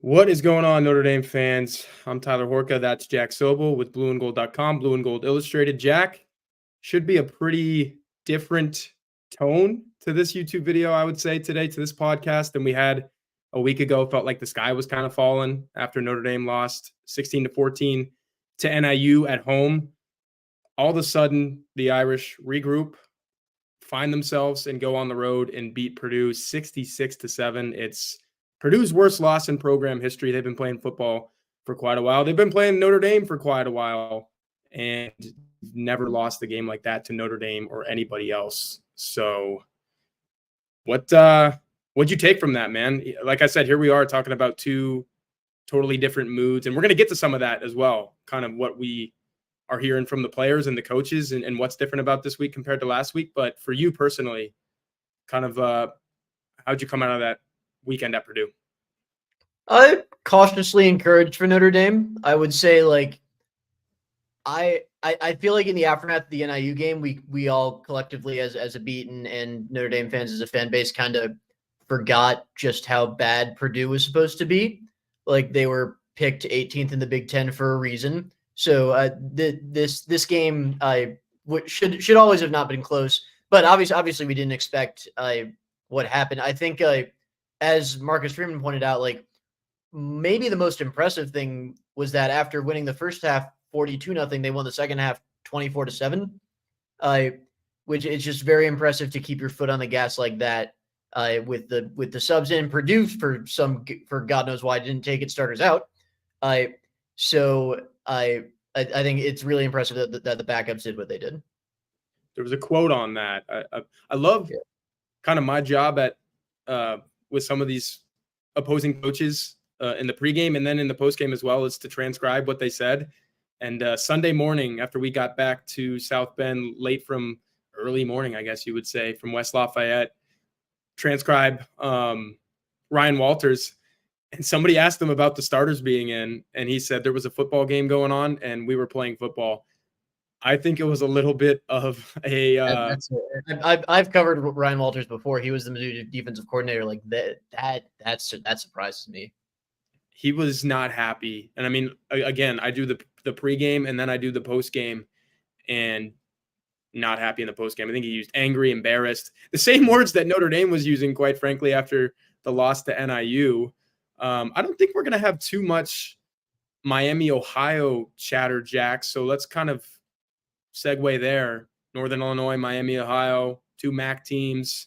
What is going on, Notre Dame fans? I'm Tyler Horka. That's Jack Sobel with blueandgold.com, Blue and Gold Illustrated. Jack, should be a pretty different tone to this YouTube video, I would say, today, to this podcast than we had a week ago. Felt like the sky was kind of falling after Notre Dame lost 16-14 to NIU at home. All of a sudden, the Irish regroup, find themselves, and go on the road and beat Purdue 66-7. It's Purdue's worst loss in program history. They've been playing football for quite a while. They've been playing Notre Dame for quite a while and never lost a game like that to Notre Dame or anybody else. So what'd you take from that, man? Like I said, here we are talking about two totally different moods, and we're going to get to some of that as well, kind of what we are hearing from the players and the coaches and what's different about this week compared to last week. But for you personally, kind of how'd you come out of that weekend at Purdue? I'm cautiously encouraged for Notre Dame. I would say, like, I feel like in the aftermath of the NIU game, we all collectively as a beat and Notre Dame fans as a fan base kind of forgot just how bad Purdue was supposed to be. Like, they were picked 18th in the Big Ten for a reason. So this game should always have not been close. But obviously we didn't expect what happened. I think as Marcus Freeman pointed out, like, maybe the most impressive thing was that after winning the first half 42-0, they won the second half 24-7, which is just very impressive to keep your foot on the gas like that with the subs in. Purdue, for God knows why, didn't take its starters out. So I think it's really impressive that the backups did what they did. There was a quote on that. I love kind of my job at with some of these opposing coaches in the pregame and then in the postgame as well, is to transcribe what they said. And Sunday morning, after we got back to South Bend late from early morning, I guess you would say, from West Lafayette, transcribe Ryan Walters. And somebody asked him about the starters being in, and he said there was a football game going on and we were playing football. I think it was a little bit of a. I've covered Ryan Walters before. He was the Mizzou defensive coordinator. Like that surprises me. He was not happy, and I mean, again, I do the pregame and then I do the postgame, and not happy in the postgame. I think he used angry, embarrassed, the same words that Notre Dame was using, quite frankly, after the loss to NIU. I don't think we're gonna have too much Miami, Ohio chatter, Jack. So let's kind of segue there. Northern Illinois, Miami, Ohio, two MAC teams,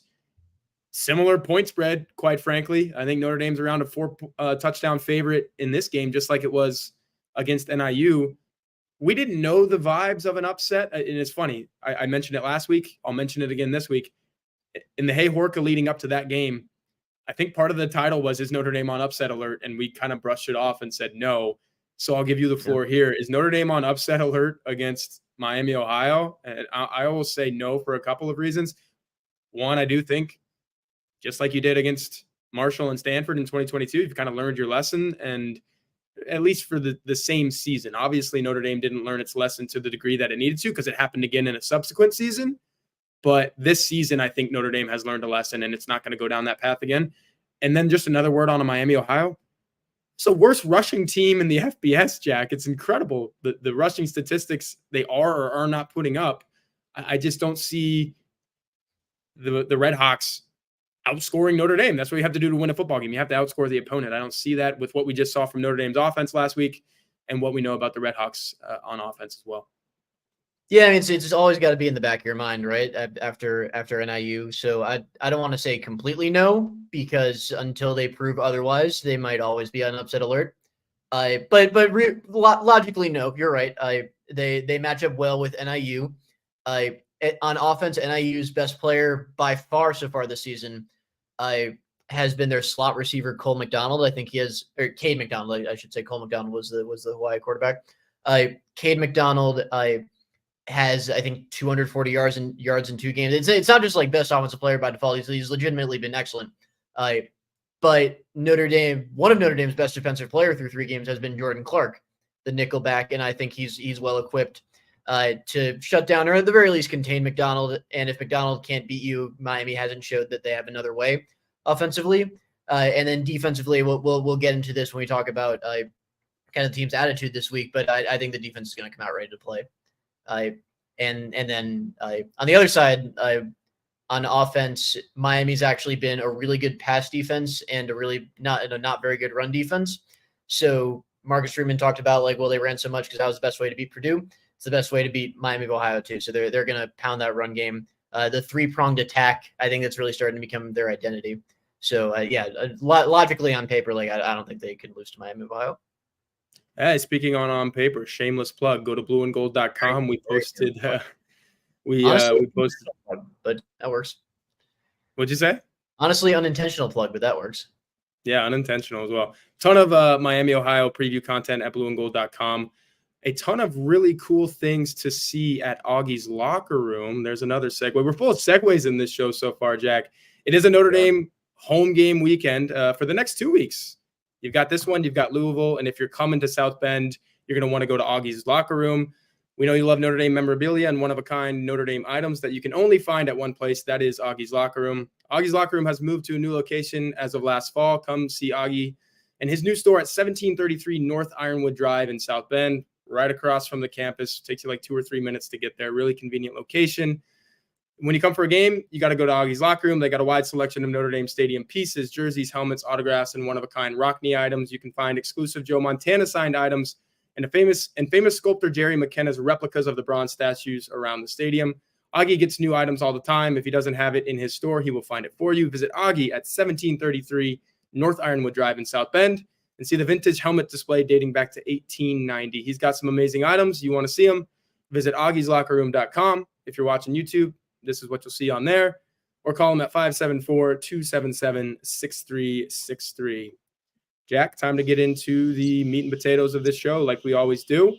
similar point spread, quite frankly. I think Notre Dame's around a 4 touchdown favorite in this game, just like it was against NIU. We didn't know the vibes of an upset. And it's funny. I mentioned it last week. I'll mention it again this week. In the Hey Horka leading up to that game, I think part of the title was, is Notre Dame on upset alert? And we kind of brushed it off and said no. So I'll give you the floor here. Is Notre Dame on upset alert against Miami, Ohio? And I will say no for a couple of reasons. One, I do think, just like you did against Marshall and Stanford in 2022, you've kind of learned your lesson, and at least for the same season. Obviously, Notre Dame didn't learn its lesson to the degree that it needed to, because it happened again in a subsequent season. But this season, I think Notre Dame has learned a lesson, and it's not going to go down that path again. And then just another word on a Miami, Ohio. It's the worst rushing team in the FBS, Jack. It's incredible. The rushing statistics they are or are not putting up. I just don't see the Red Hawks outscoring Notre Dame. That's what you have to do to win a football game. You have to outscore the opponent. I don't see that with what we just saw from Notre Dame's offense last week and what we know about the Red Hawks on offense as well. Yeah, I mean, it's always got to be in the back of your mind, right? After NIU. So I don't want to say completely no, because until they prove otherwise, they might always be on upset alert. But logically, no, you're right. They match up well with NIU. On offense, NIU's best player by far so far this season has been their slot receiver, Cole McDonald. I think he has, or Cade McDonald, I should say. Cole McDonald was the Hawaii quarterback. Cade McDonald has, I think, 240 yards in 2 games. It's not just like best offensive player by default. He's legitimately been excellent. But Notre Dame, one of Notre Dame's best defensive player through 3 games has been Jordan Clark, the nickelback, and I think he's well equipped to shut down, or at the very least contain McDonald. And if McDonald can't beat you, Miami hasn't showed that they have another way offensively. And then defensively, we'll get into this when we talk about kind of the team's attitude this week. But I think the defense is going to come out ready to play. And then on the other side, on offense, Miami's actually been a really good pass defense and a really not very good run defense. So Marcus Freeman talked about they ran so much because that was the best way to beat Purdue. It's the best way to beat Miami of Ohio too. So they're going to pound that run game. The 3-pronged attack, I think that's really starting to become their identity. So logically on paper, I don't think they could lose to Miami of Ohio. Hey, speaking on paper, shameless plug. Go to blueandgold.com. We posted. We posted, but that works. What'd you say? Honestly, unintentional plug, but that works. Yeah, unintentional as well. Ton of Miami, Ohio preview content at blueandgold.com. A ton of really cool things to see at Auggies locker room. There's another segue. We're full of segues in this show so far, Jack. It is a Notre Dame home game weekend for the next 2 weeks. You've got this one, you've got Louisville, and if you're coming to South Bend, you're going to want to go to Auggies locker room. We know you love Notre Dame memorabilia and one-of-a-kind Notre Dame items that you can only find at one place. That is Auggies locker room. Auggies locker room has moved to a new location as of last fall. Come see Auggie and his new store at 1733 North Ironwood Drive in South Bend, right across from the campus. Takes you 2 or 3 minutes to get there. Really convenient location. When you come for a game, you got to go to Auggies locker room. They got a wide selection of Notre Dame Stadium pieces, jerseys, helmets, autographs, and one-of-a-kind Rockney items. You can find exclusive Joe Montana signed items and famous sculptor Jerry McKenna's replicas of the bronze statues around the stadium. Auggie gets new items all the time. If he doesn't have it in his store, he will find it for you. Visit Auggie at 1733 North Ironwood Drive in South Bend and see the vintage helmet display dating back to 1890. He's got some amazing items. You want to see them? Visit auggieslockerroom.com. If you're watching YouTube, this is what you'll see on there. Or call him at 574-277-6363. Jack, time to get into the meat and potatoes of this show like we always do.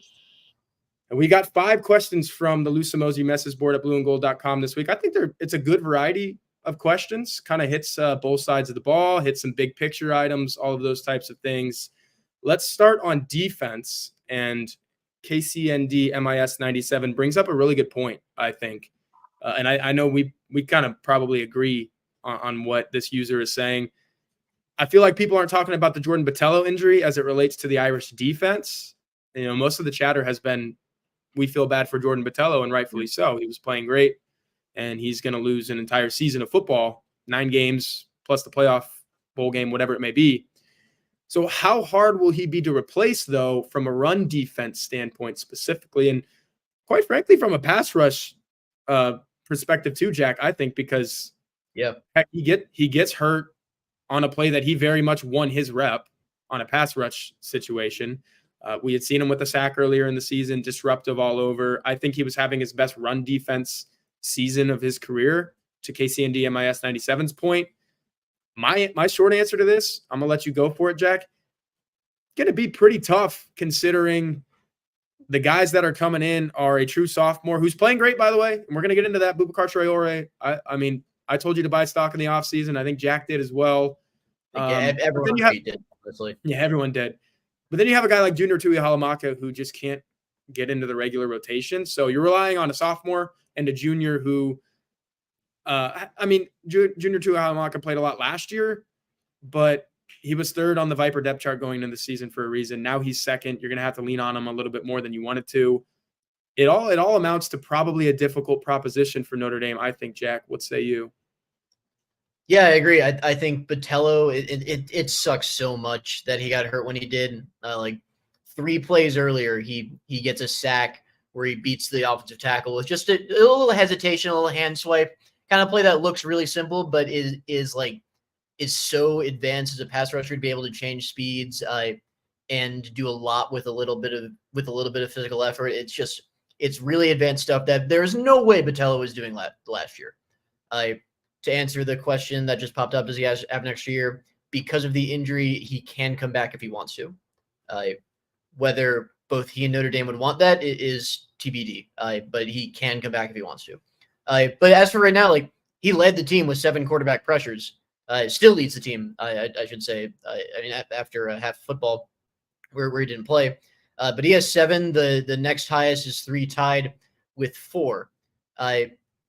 And we got 5 questions from the Loose Emoji message board at blueandgold.com this week. I think it's a good variety of questions. Kind of hits both sides of the ball, hits some big picture items, all of those types of things. Let's start on defense. And KCND MIS 97 brings up a really good point, I think. And I know we kind of probably agree on what this user is saying. I feel like people aren't talking about the Jordan Botelho injury as it relates to the Irish defense. Most of the chatter has been, we feel bad for Jordan Botelho, and rightfully so. He was playing great, and he's going to lose an entire season of football, 9 games plus the playoff bowl game, whatever it may be. So how hard will he be to replace, though, from a run defense standpoint specifically? And quite frankly, from a pass rush perspective too, Jack, I think, because heck, he gets hurt on a play that he very much won his rep on a pass rush situation. We had seen him with a sack earlier in the season, disruptive all over. I think he was having his best run defense season of his career, to KCND MIS 97's point. My short answer to this, I'm going to let you go for it, Jack. Going to be pretty tough considering the guys that are coming in are a true sophomore who's playing great, by the way. And we're going to get into that. Bubacar Traore. I mean, I told you to buy stock in the offseason. I think Jack did as well. Everyone did, honestly. Yeah, everyone did. But then you have a guy like Junior Tuihalamaka who just can't get into the regular rotation. So you're relying on a sophomore and a junior who, Junior Tuihalamaka played a lot last year, but he was 3rd on the Viper depth chart going into the season for a reason. Now he's 2nd. You're going to have to lean on him a little bit more than you wanted to. It all amounts to probably a difficult proposition for Notre Dame, I think, Jack. What say you? Yeah, I agree. I think Botelho, it sucks so much that he got hurt when he did. 3 plays earlier, he gets a sack where he beats the offensive tackle with just a little hesitation, a little hand swipe, kind of play that looks really simple, but is so advanced as a pass rusher to be able to change speeds and do a lot with a little bit of physical effort. It's really advanced stuff that there's no way Botelho was doing last year. To answer the question that just popped up, does he have an extra year? Because of the injury, he can come back if he wants to. Whether both he and Notre Dame would want that is TBD. But he can come back if he wants to. But as for right now, he led the team with 7 quarterback pressures. Still leads the team, I should say. After half football, where he didn't play, but he has 7. The next highest is 3, tied with 4.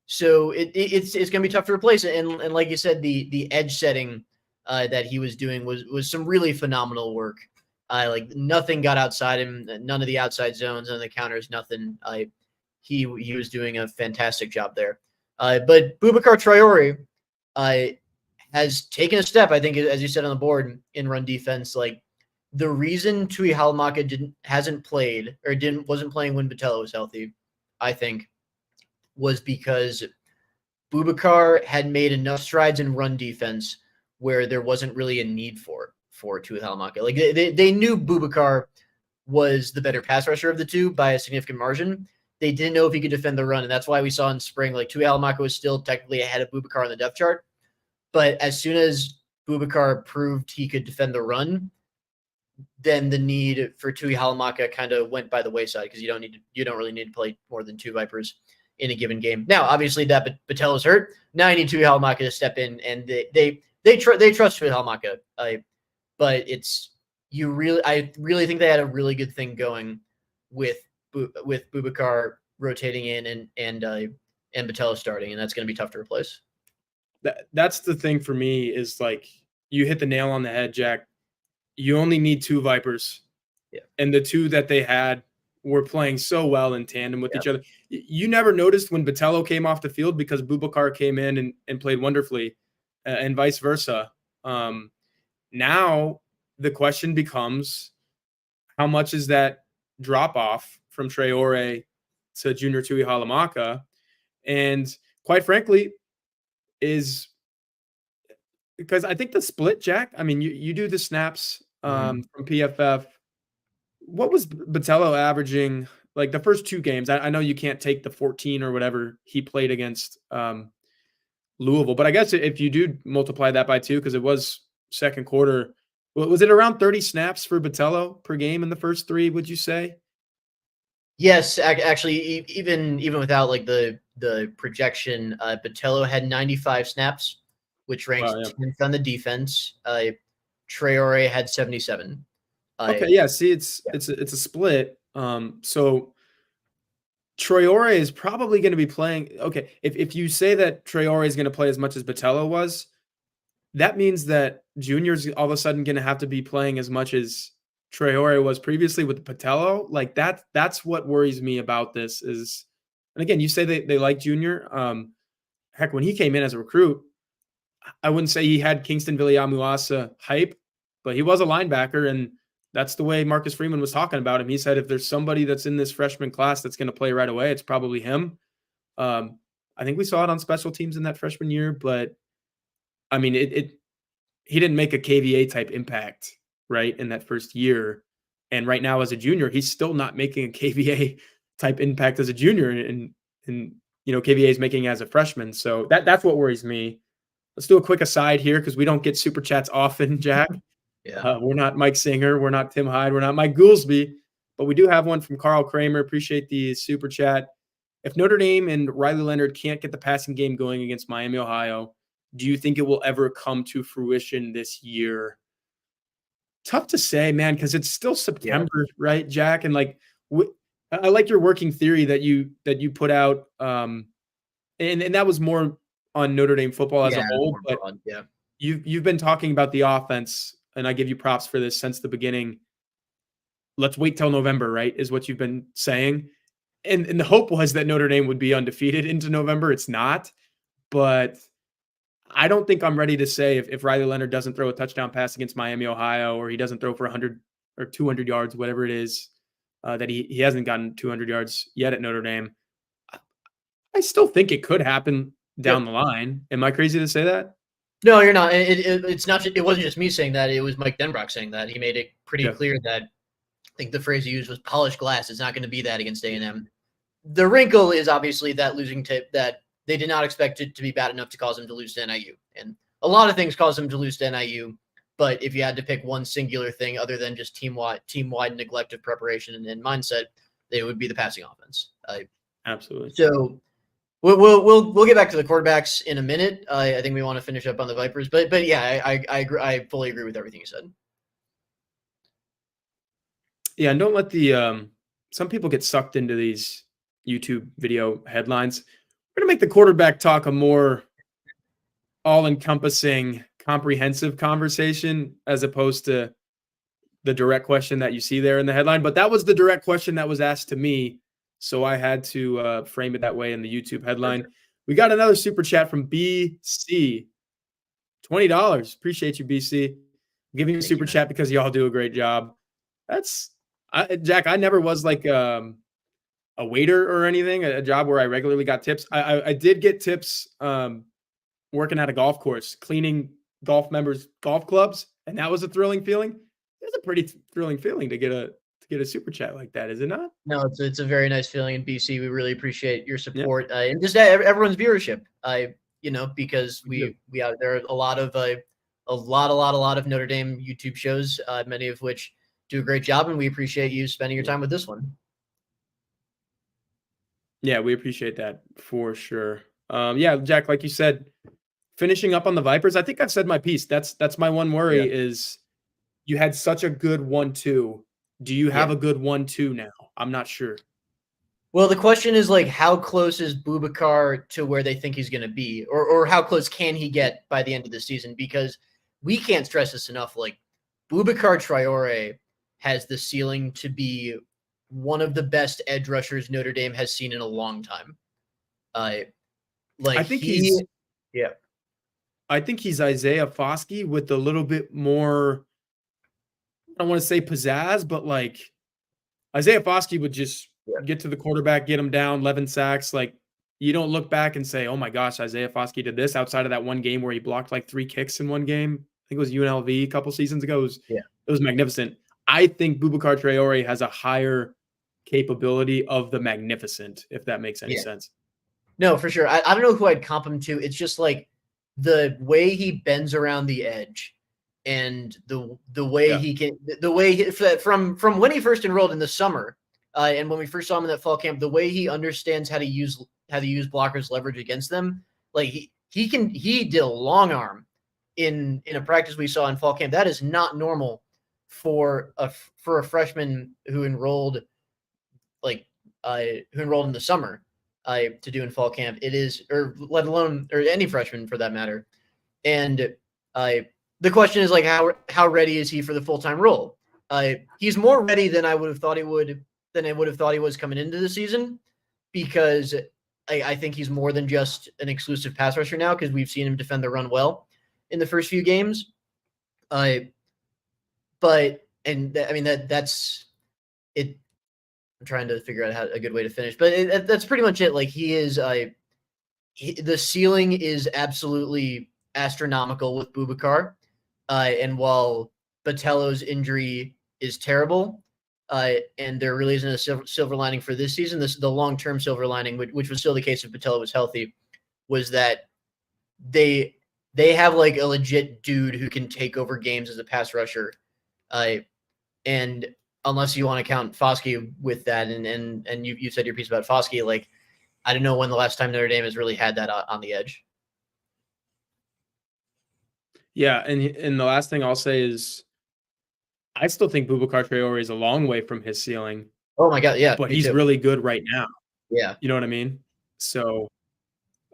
So it's going to be tough to replace it. And like you said, the edge setting that he was doing was some really phenomenal work. Like nothing got outside him, none of the outside zones, none of the counters, nothing. He was doing a fantastic job there. But Bubacar Traore has taken a step, I think, as you said on the board, in run defense. Like the reason Tui Halamaka wasn't playing when Botelho was healthy, I think, was because Bubacar had made enough strides in run defense where there wasn't really a need for Tui Halamaka. Like they knew Bubacar was the better pass rusher of the two by a significant margin. They didn't know if he could defend the run, and that's why we saw in spring, like Tui Halamaka was still technically ahead of Bubacar on the depth chart. But as soon as Bubacar proved he could defend the run, then the need for Tui Halamaka kind of went by the wayside because you don't really need to play more than two Vipers in a given game. Now, obviously, that Botelho's hurt. Now you need Tui Halamaka to step in, and they trust Tui Halamaka. But I really think they had a really good thing going with Bubacar rotating in and Botelho starting, and that's going to be tough to replace. That's the thing for me is like you hit the nail on the head, Jack. You only need two Vipers. Yeah. And the two that they had were playing so well in tandem with each other. You never noticed when Botelho came off the field because Bubacar came in and played wonderfully and vice versa. Now the question becomes how much is that drop off from Traore to Junior Tui Halamaka? And quite frankly, is because I think the split, Jack, I mean, you do the snaps from PFF. What was Botelho averaging like the first two games? I know you can't take the 14 or whatever he played against Louisville, but I guess if you do multiply that by two, because it was second quarter, was it around 30 snaps for Botelho per game in the first three, would you say? Yes, actually, even without like the projection, Botelho had 95 snaps, which ranked 10th on the defense. Traore had 77. Okay, yeah. See, it's a split. So Traore is probably going to be playing. Okay, if you say that Traore is going to play as much as Botelho was, that means that Junior's all of a sudden going to have to be playing as much as Traore was previously with Botelho. Like that's what worries me about this is, and again, you say they like Junior. Heck, when he came in as a recruit, I wouldn't say he had Kingston Viliamuasa hype, but he was a linebacker, and that's the way Marcus Freeman was talking about him. He said if there's somebody that's in this freshman class that's going to play right away, it's probably him. I think we saw it on special teams in that freshman year, but I mean, he didn't make a KVA type impact, right, in that first year. And right now as a junior, he's still not making a KVA type impact as a junior, and KVA is making as a freshman. So that's what worries me. Let's do a quick aside here because we don't get super chats often, Jack. Yeah. We're not Mike Singer. We're not Tim Hyde. We're not Mike Goolsby. But we do have one from Carl Kramer. Appreciate the super chat. If Notre Dame and Riley Leonard can't get the passing game going against Miami, Ohio, do you think it will ever come to fruition this year? Tough to say, man, because it's still September, right, Jack? And like, I like your working theory that you put out, and that was more on Notre Dame football as a whole. But you've been talking about the offense, and I give you props for this since the beginning. Let's wait till November, right? Is what you've been saying, and the hope was that Notre Dame would be undefeated into November. It's not, but I don't think I'm ready to say if Riley Leonard doesn't throw a touchdown pass against Miami, Ohio, or he doesn't throw for 100 or 200 yards, whatever it is, that he hasn't gotten 200 yards yet at Notre Dame. I still think it could happen down the line. Am I crazy to say that? No, you're not. It's not. It wasn't just me saying that. It was Mike Denbrock saying that. He made it pretty clear that I think the phrase he used was polished glass. It's not going to be that against A&M. The wrinkle is obviously that losing tip that they did not expect it to be bad enough to cause them to lose to NIU. And a lot of things cause them to lose to NIU. But if you had to pick one singular thing other than just team-wide neglect of preparation and mindset, it would be the passing offense. Absolutely. So we'll get back to the quarterbacks in a minute. I think we want to finish up on the Vipers, but yeah, I agree. I fully agree with everything you said. Yeah, and don't let the some people get sucked into these YouTube video headlines. We're gonna make the quarterback talk a more all-encompassing comprehensive conversation as opposed to the direct question that you see there in the headline. But that was the direct question that was asked to me, so I had to frame it that way in the YouTube headline. We got another super chat from BC. $20. Appreciate you, BC. I'm giving you a super chat because y'all do a great job. Jack, I never was like a waiter or anything, a job where I regularly got tips. I did get tips working at a golf course, cleaning golf members' golf clubs, and that was a thrilling feeling. It's a pretty thrilling feeling to get a super chat like that, is it not? No, it's a very nice feeling in BC. We really appreciate your support and just everyone's viewership. Because we out there are a lot of Notre Dame YouTube shows, many of which do a great job, and we appreciate you spending your time with this one. Yeah, we appreciate that for sure. Jack, like you said, finishing up on the Vipers, I think I've said my piece. That's my one worry is you had such a good 1-2. Do you have a good 1-2 now? I'm not sure. Well, the question is like, how close is Bubacar to where they think he's going to be, or how close can he get by the end of the season? Because we can't stress this enough. Like, Bubacar Traore has the ceiling to be one of the best edge rushers Notre Dame has seen in a long time. I think he's Isaiah Foskey with a little bit more, I don't want to say pizzazz, but like Isaiah Foskey would just get to the quarterback, get him down, 11 sacks. Like, you don't look back and say, oh my gosh, Isaiah Foskey did this outside of that one game where he blocked like 3 kicks in one game. I think it was UNLV a couple seasons ago. It was magnificent. I think Bubacar Traore has a higher capability of the magnificent, if that makes any sense. No, for sure. I don't know who I'd comp him to. It's just like the way he bends around the edge and the way he can, from when he first enrolled in the summer, and when we first saw him in that fall camp, the way he understands how to use blockers' leverage against them. Like he did a long arm in a practice we saw in fall camp. That is not normal for a freshman who enrolled in the summer to do in fall camp. It is, or let alone, or any freshman for that matter. And the question is like, how ready is he for the full-time role? He's more ready than I would have thought he would, than I would have thought he was coming into the season, because I think he's more than just an exclusive pass rusher now, because we've seen him defend the run well in the first few games. That's it. I'm trying to figure out a good way to finish, but that's pretty much it. Like, he is, the ceiling is absolutely astronomical with Bubacar. And while Botelho's injury is terrible, and there really isn't a silver lining for this season, the long-term silver lining, which was still the case if Botelho was healthy, was that they have like a legit dude who can take over games as a pass rusher. And unless you want to count Foskey with that, and you said your piece about Foskey, like, I don't know when the last time Notre Dame has really had that on the edge. Yeah, and the last thing I'll say is, I still think Bubacar Traore is a long way from his ceiling. Oh my God, yeah. But he's really good right now. Yeah. You know what I mean? So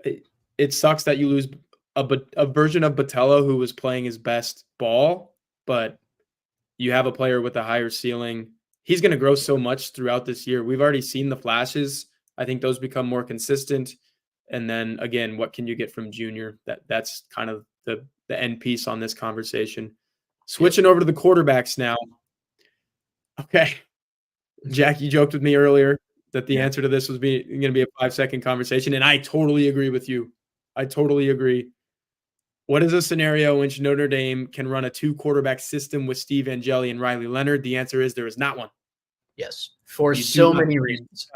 it sucks that you lose a version of Botelho who was playing his best ball, but you have a player with a higher ceiling. He's going to grow so much throughout this year. We've already seen the flashes. I think those become more consistent. And then again, what can you get from Junior? That's kind of the end piece on this conversation. Switching over to the quarterbacks now. Okay. Jack, you joked with me earlier that the answer to this was going to be a 5-second conversation, and I totally agree with you. I totally agree. What is a scenario in which Notre Dame can run a 2-quarterback system with Steve Angeli and Riley Leonard? The answer is there is not one. Yes, for so many reasons.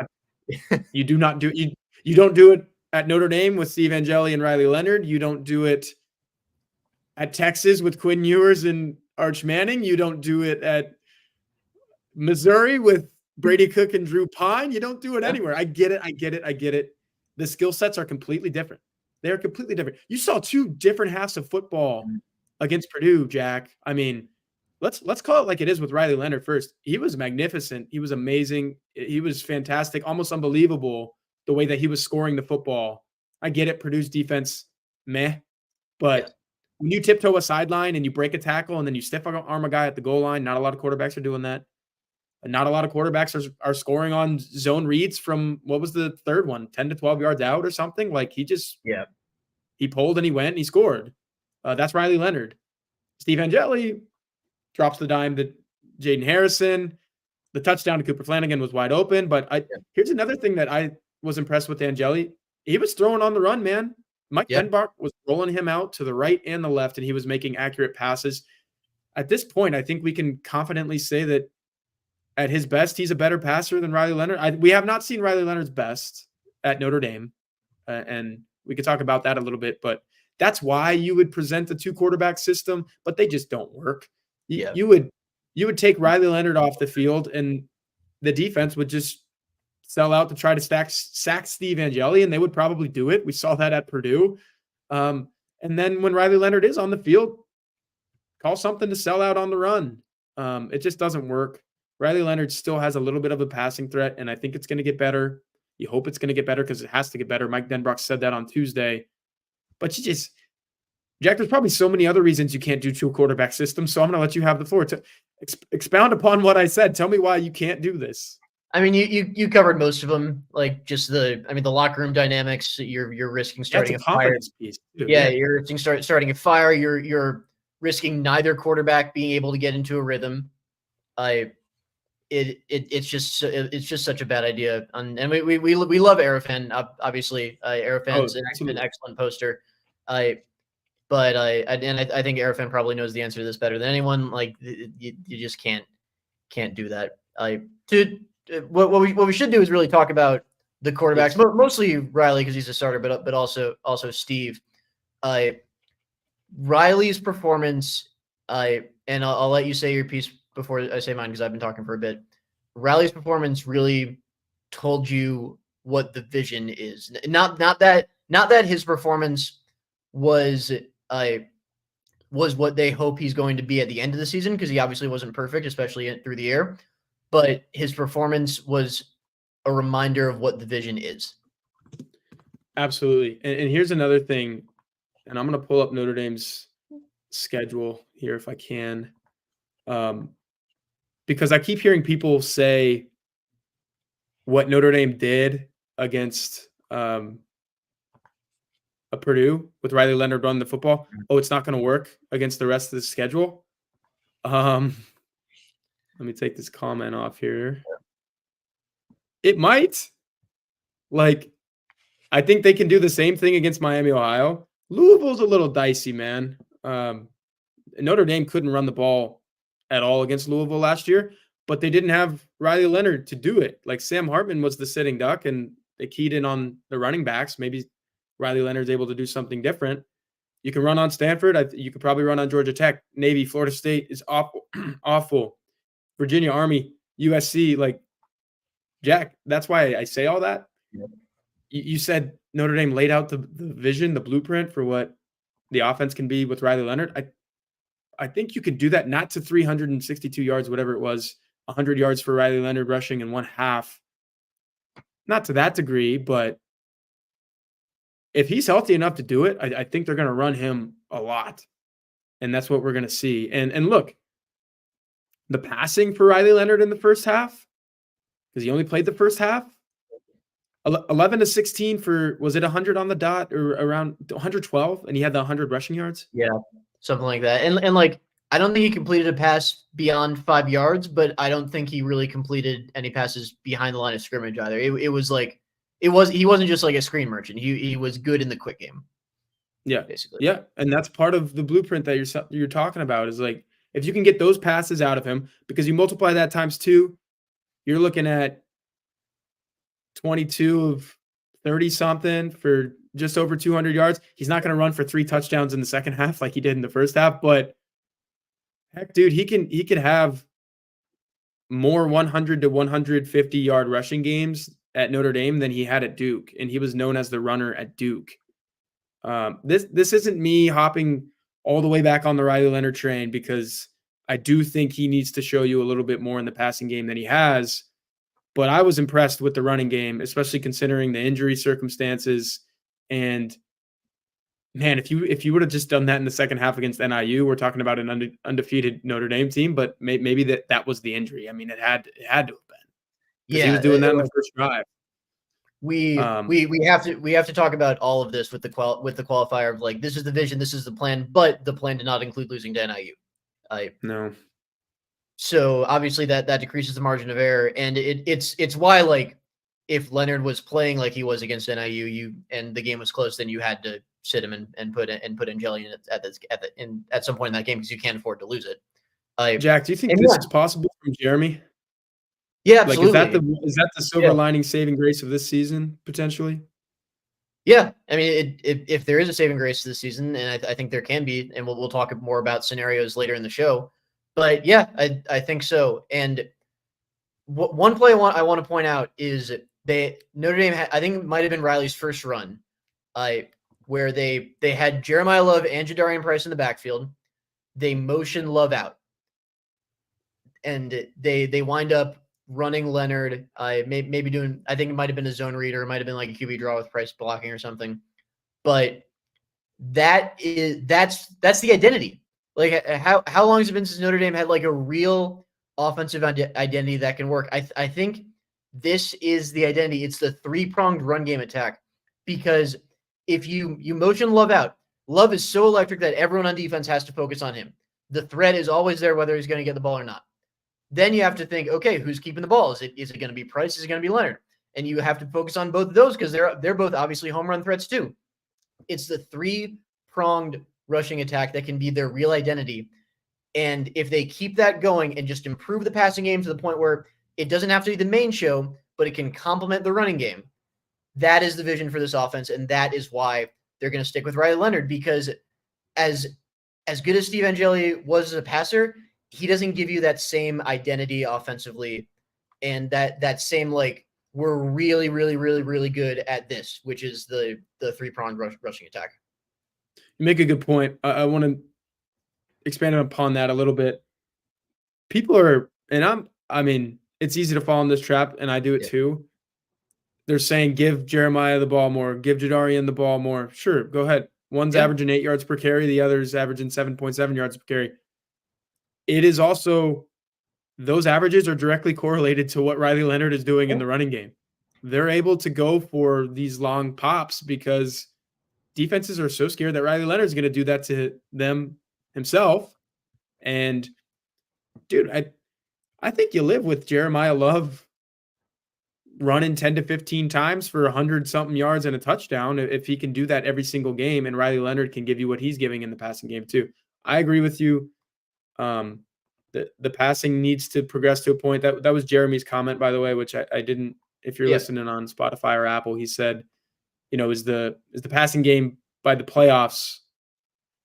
You don't do it at Notre Dame with Steve Angeli and Riley Leonard. You don't do it at Texas with Quinn Ewers and Arch Manning. You don't do it at Missouri with Brady Cook and Drew Pine. You don't do it anywhere. I get it. The skill sets are completely different. They are completely different. You saw 2 different halves of football against Purdue, Jack. I mean, let's call it like it is with Riley Leonard first. He was magnificent. He was amazing. He was fantastic, almost unbelievable the way that he was scoring the football. I get it. Purdue's defense, meh. But when you tiptoe a sideline and you break a tackle and then you stiff arm a guy at the goal line, not a lot of quarterbacks are doing that. And not a lot of quarterbacks are scoring on zone reads from, what was the third one, 10 to 12 yards out or something. Like he pulled and he went and he scored. That's Riley Leonard. Steve Angeli drops the dime to Jaden Harrison. The touchdown to Cooper Flanagan was wide open. But here's another thing that I was impressed with Angeli. He was throwing on the run, man. Mike Denbach was rolling him out to the right and the left, and he was making accurate passes. At this point, I think we can confidently say that at his best, he's a better passer than Riley Leonard. We have not seen Riley Leonard's best at Notre Dame, and we could talk about that a little bit, but that's why you would present a 2-quarterback system, but they just don't work. You would take Riley Leonard off the field, and the defense would just sell out to try to sack Steve Angeli, and they would probably do it. We saw that at Purdue. And then when Riley Leonard is on the field, call something to sell out on the run. It just doesn't work. Riley Leonard still has a little bit of a passing threat, and I think it's going to get better. You hope it's going to get better because it has to get better. Mike Denbrock said that on Tuesday. But Jack, there's probably so many other reasons you can't do 2-quarterback systems, so I'm going to let you have the floor to expound upon what I said. Tell me why you can't do this. I mean, you covered most of them, like just the locker room dynamics. You're risking starting a fire. Piece too. You're risking starting a fire. You're risking neither quarterback being able to get into a rhythm. It's just such a bad idea. And we love Arafan, obviously. Arafan's an excellent poster. I think Arafan probably knows the answer to this better than anyone. Like you just can't do that. What we should do is really talk about the quarterbacks, mostly Riley because he's a starter, but also Steve. Riley's performance. And I'll let you say your piece before I say mine because I've been talking for a bit. Riley's performance really told you what the vision is. Not that his performance was what they hope he's going to be at the end of the season because he obviously wasn't perfect, especially through the air. But his performance was a reminder of what the vision is. Absolutely. And here's another thing, and I'm going to pull up Notre Dame's schedule here if I can, because I keep hearing people say what Notre Dame did against a Purdue with Riley Leonard running the football. Oh, it's not going to work against the rest of the schedule. Let me take this comment off here. It might. Like, I think they can do the same thing against Miami, Ohio. Louisville's a little dicey, man. Notre Dame couldn't run the ball at all against Louisville last year, but they didn't have Riley Leonard to do it. Like, Sam Hartman was the sitting duck, and they keyed in on the running backs. Maybe Riley Leonard's able to do something different. You can run on Stanford. You could probably run on Georgia Tech. Navy, Florida State is awful. Awful. Virginia, Army, USC. Like, Jack, that's why I say all that. Yeah. You said Notre Dame laid out the vision, the blueprint for what the offense can be with Riley Leonard. I think you can do that, not to 362 yards, whatever it was, 100 yards for Riley Leonard rushing in one half. Not to that degree, but if he's healthy enough to do it, I think they're going to run him a lot. And that's what we're going to see. And look, the passing for Riley Leonard in the first half, because he only played the first half, 11 to 16 for, was it 100 on the dot or around 112? And he had the 100 rushing yards? Yeah, something like that. And like, I don't think he completed a pass beyond 5 yards, but I don't think he really completed any passes behind the line of scrimmage either. He wasn't just like a screen merchant. He was good in the quick game. Yeah, basically. Yeah, and that's part of the blueprint that you're talking about is like, if you can get those passes out of him, because you multiply that times 2, you're looking at 22 of 30 something for just over 200 yards. He's not going to run for 3 touchdowns in the second half like he did in the first half, but heck, dude, he could have more 100 to 150 yard rushing games at Notre Dame than he had at Duke, and he was known as the runner at Duke. This isn't me hopping all the way back on the Riley Leonard train, because I do think he needs to show you a little bit more in the passing game than he has. But I was impressed with the running game, especially considering the injury circumstances. And man, if you would have just done that in the second half against NIU, we're talking about an undefeated Notre Dame team, but maybe that was the injury. I mean, it had to have been because he was doing that in the first drive. We have to talk about all of this with the qualifier of like, this is the vision, this is the plan, but the plan did not include losing to NIU. No. So obviously that decreases the margin of error, and it's why, like, if Leonard was playing like he was against NIU, and the game was close, then you had to sit him and put in Jelly at some point in that game because you can't afford to lose it. Jack, do you think this is possible from Jeremy? Yeah, absolutely. Like, is that the silver lining, saving grace of this season potentially? Yeah, I mean, if there is a saving grace this season, and I think there can be, and we'll talk more about scenarios later in the show. But yeah, I think so. And one play I want to point out is Notre Dame I think it might have been Riley's first run, where they had Jeremiah Love and Jadarian Price in the backfield. They motion Love out, and they wind up running Leonard. Maybe doing, I think it might have been a zone read, or it might have been like a QB draw with Price blocking or something. But that's the identity. Like, how long has it been since Notre Dame had like a real offensive identity that can work? I think this is the identity. It's the three-pronged run game attack, because if you motion Love out, Love is so electric that everyone on defense has to focus on him. The threat is always there, whether he's going to get the ball or not. Then you have to think, okay, who's keeping the ball? Is it going to be Price? Is it going to be Leonard? And you have to focus on both of those because they're both obviously home run threats too. It's the three-pronged rushing attack that can be their real identity. And if they keep that going and just improve the passing game to the point where it doesn't have to be the main show, but it can complement the running game, that is the vision for this offense, and that is why they're going to stick with Riley Leonard, because as good as Steve Angeli was as a passer, he doesn't give you that same identity offensively, and that same, like, we're really, really, really, really good at this, which is the three-pronged rushing attack. You make a good point. I want to expand upon that a little bit. People are, and I mean, it's easy to fall in this trap, and I do it too. They're saying, give Jeremiah the ball more, give Jadarian the ball more. Sure, go ahead. One's averaging 8 yards per carry, the other's averaging 7.7 yards per carry. It is also, those averages are directly correlated to what Riley Leonard is doing in the running game. They're able to go for these long pops because defenses are so scared that Riley Leonard is going to do that to them himself. And dude, I think you live with Jeremiah Love running 10 to 15 times for 100-something yards and a touchdown if he can do that every single game, and Riley Leonard can give you what he's giving in the passing game too. I agree with you. The passing needs to progress to a point. That was Jeremy's comment, by the way, which I didn't. If you're listening on Spotify or Apple, he said, is the passing game by the playoffs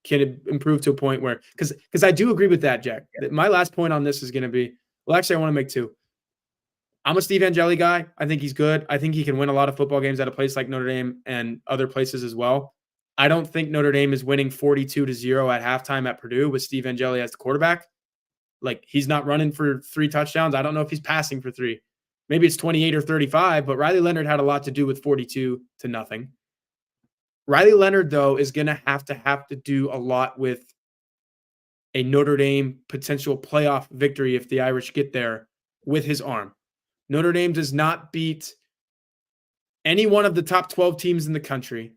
can improve to a point where, because I do agree with that, Jack. My last point on this is going to be, well, actually, I want to make two. I'm a Steve Angeli guy. I think he's good. I think he can win a lot of football games at a place like Notre Dame and other places as well. I don't think Notre Dame is winning 42-0 at halftime at Purdue with Steve Angeli as the quarterback. Like, he's not running for 3 touchdowns. I don't know if he's passing for 3. Maybe it's 28 or 35, but Riley Leonard had a lot to do with 42-0. Riley Leonard, though, is going to have to do a lot with a Notre Dame potential playoff victory if the Irish get there with his arm. Notre Dame does not beat any one of the top 12 teams in the country.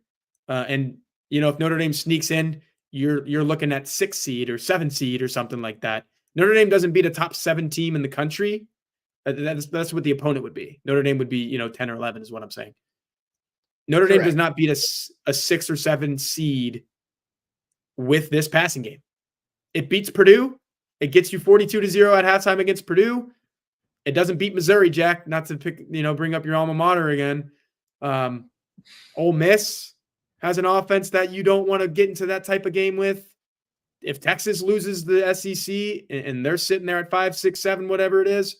And, if Notre Dame sneaks in, you're looking at 6 seed or 7 seed or something like that. Notre Dame doesn't beat a top 7 team in the country. That's what the opponent would be. Notre Dame would be, 10 or 11 is what I'm saying. Notre Dame does not beat a 6 or 7 seed with this passing game. It beats Purdue. It gets you 42-0 at halftime against Purdue. It doesn't beat Missouri, Jack, not to bring up your alma mater again. Ole Miss has an offense that you don't want to get into that type of game with. If Texas loses the SEC and they're sitting there at 5, 6, 7, whatever it is,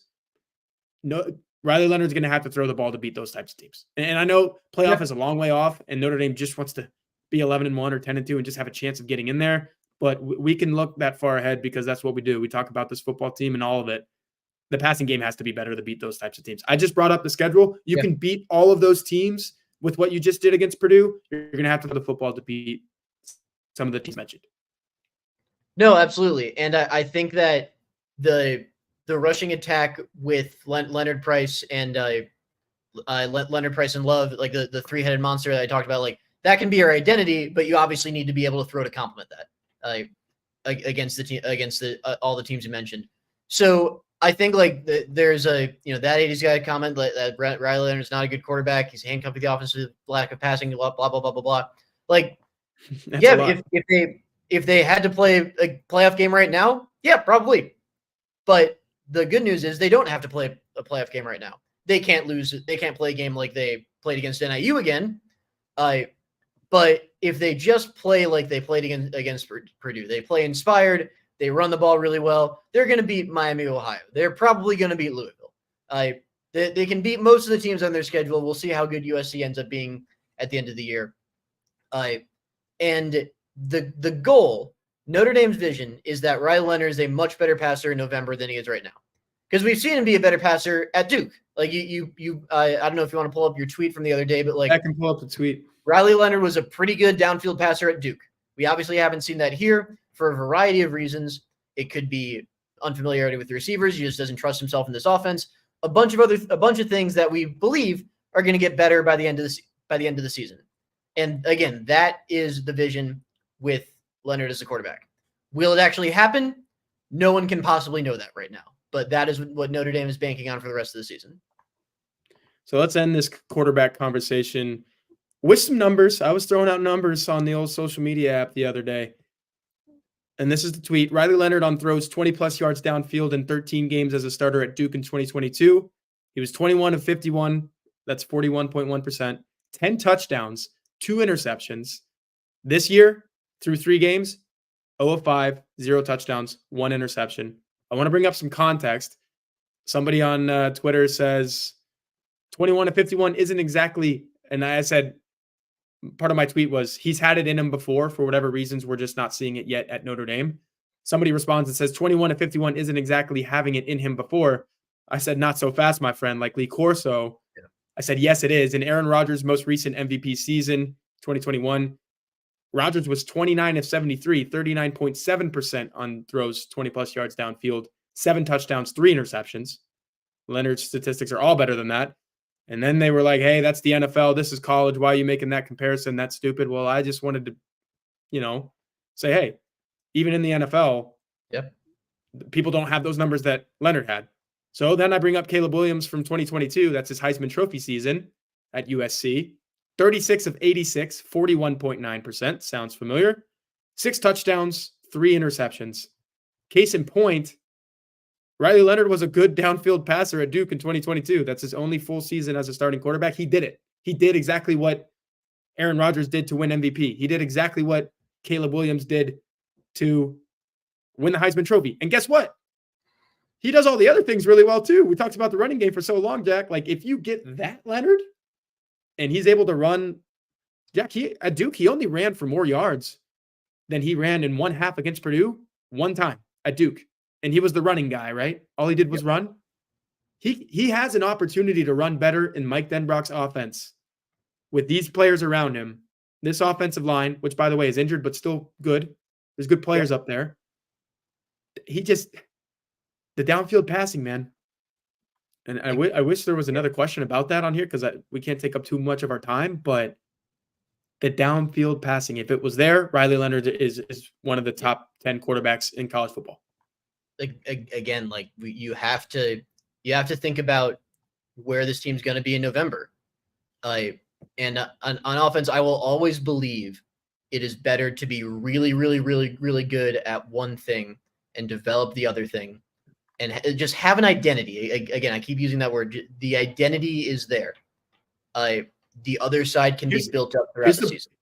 Riley Leonard's going to have to throw the ball to beat those types of teams. And I know playoff is a long way off, and Notre Dame just wants to be 11-1 or 10-2 and just have a chance of getting in there. But we can look that far ahead because that's what we do. We talk about this football team and all of it. The passing game has to be better to beat those types of teams. I just brought up the schedule. You can beat all of those teams with what you just did against Purdue. You're going to have to throw the football to beat some of the teams mentioned. No, absolutely. And I think that the rushing attack with Leonard Price and Leonard Price and Love, like the three-headed monster that I talked about, like that can be your identity, but you obviously need to be able to throw to complement that against the team, against all the teams you mentioned. So I think like there's that 80s guy comment that Riley Leonard is not a good quarterback. He's handcuffed with the offense with lack of passing, blah, blah, blah, blah, blah, blah. Like, yeah, if they had to play a playoff game right now, yeah, probably. But the good news is they don't have to play a playoff game right now. They can't lose. They can't play a game like they played against NIU again. But if they just play like they played against Purdue, they play inspired, they run the ball really well, they're going to beat Miami, Ohio. They're probably going to beat Louisville. They can beat most of the teams on their schedule. We'll see how good USC ends up being at the end of the year. And the goal, Notre Dame's vision, is that Riley Leonard is a much better passer in November than he is right now. Because we've seen him be a better passer at Duke. Like I don't know if you want to pull up your tweet from the other day, but like I can pull up the tweet. Riley Leonard was a pretty good downfield passer at Duke. We obviously haven't seen that here for a variety of reasons. It could be unfamiliarity with the receivers. He just doesn't trust himself in this offense. A bunch of things that we believe are going to get better by the end of the season. And again, that is the vision with Leonard as the quarterback. Will it actually happen? No one can possibly know that right now. But that is what Notre Dame is banking on for the rest of the season. So let's end this quarterback conversation with some numbers. I was throwing out numbers on the old social media app the other day. And this is the tweet. Riley Leonard on throws 20-plus yards downfield in 13 games as a starter at Duke in 2022. He was 21 of 51. That's 41.1%. 10 touchdowns, 2 interceptions. This year, through 3 games, 0 of 5, 0 touchdowns, 1 interception. I want to bring up some context. Somebody on Twitter says 21 of 51 isn't exactly, and I said, part of my tweet was, he's had it in him before. For whatever reasons, we're just not seeing it yet at Notre Dame. Somebody responds and says 21 of 51 isn't exactly having it in him before. I said, not so fast, my friend, like Lee Corso. Yeah. I said, yes, it is. In Aaron Rodgers' most recent MVP season, 2021, Rodgers was 29 of 73, 39.7% on throws 20-plus yards downfield, 7 touchdowns, 3 interceptions. Leonard's statistics are all better than that. And then they were like, hey, that's the NFL. This is college. Why are you making that comparison? That's stupid. Well, I just wanted to, say, hey, even in the NFL, yep, people don't have those numbers that Leonard had. So then I bring up Caleb Williams from 2022. That's his Heisman Trophy season at USC. 36 of 86, 41.9%. Sounds familiar. 6 touchdowns, 3 interceptions. Case in point, Riley Leonard was a good downfield passer at Duke in 2022. That's his only full season as a starting quarterback. He did it. He did exactly what Aaron Rodgers did to win MVP. He did exactly what Caleb Williams did to win the Heisman Trophy. And guess what? He does all the other things really well too. We talked about the running game for so long, Jack. Like if you get that Leonard and he's able to run, Jack, at Duke, he only ran for more yards than he ran in one half against Purdue one time at Duke. And he was the running guy, right? All he did was run. He has an opportunity to run better in Mike Denbrock's offense with these players around him. This offensive line, which by the way is injured but still good. There's good players up there. The downfield passing, man. And I wish there was another question about that on here because we can't take up too much of our time. But the downfield passing, if it was there, Riley Leonard is one of the top 10 quarterbacks in college football. Again, like you have to think about where this team's going to be in November. And on offense, I will always believe it is better to be really, really, really, really good at one thing and develop the other thing and just have an identity. Again, I keep using that word. The identity is there. The other side can be built up throughout the season.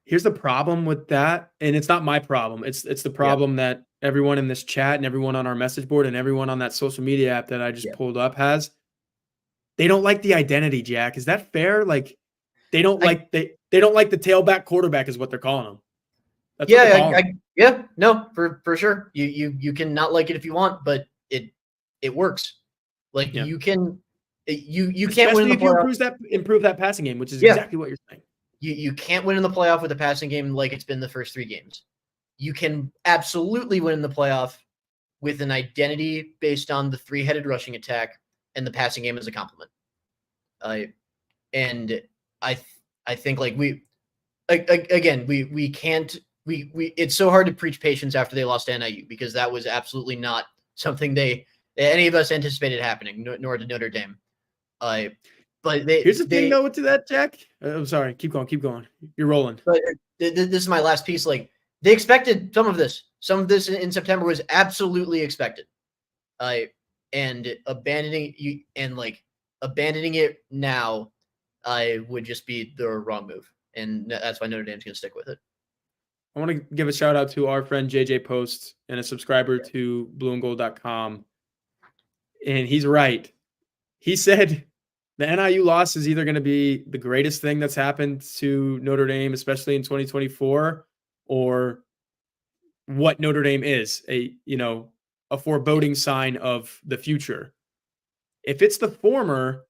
Here's the problem with that, and it's not my problem. It's the problem that everyone in this chat and everyone on our message board and everyone on that social media app that I just pulled up has. They don't like the identity, Jack. Is that fair? Like they don't like the tailback quarterback is what they're calling them. That's no, for sure. You can not like it if you want, but it works. Like you can you can't win the playoffs. If you improve that passing game, which is exactly what you're saying. You can't win in the playoff with a passing game like it's been the first 3 games. You can absolutely win in the playoff with an identity based on the 3-headed rushing attack and the passing game as a complement. And I think like we can't it's so hard to preach patience after they lost to NIU because that was absolutely not something any of us anticipated happening, nor did Notre Dame. But here's the thing though to that, Jack. I'm sorry, keep going. You're rolling. But this is my last piece. Like they expected some of this. Some of this in September was absolutely expected. And abandoning it now, would just be the wrong move, and that's why Notre Dame's going to stick with it. I want to give a shout out to our friend JJ Post and a subscriber to blueandgold.com. And he's right. He said the NIU loss is either going to be the greatest thing that's happened to Notre Dame, especially in 2024, or what Notre Dame is, a foreboding sign of the future. If it's the former,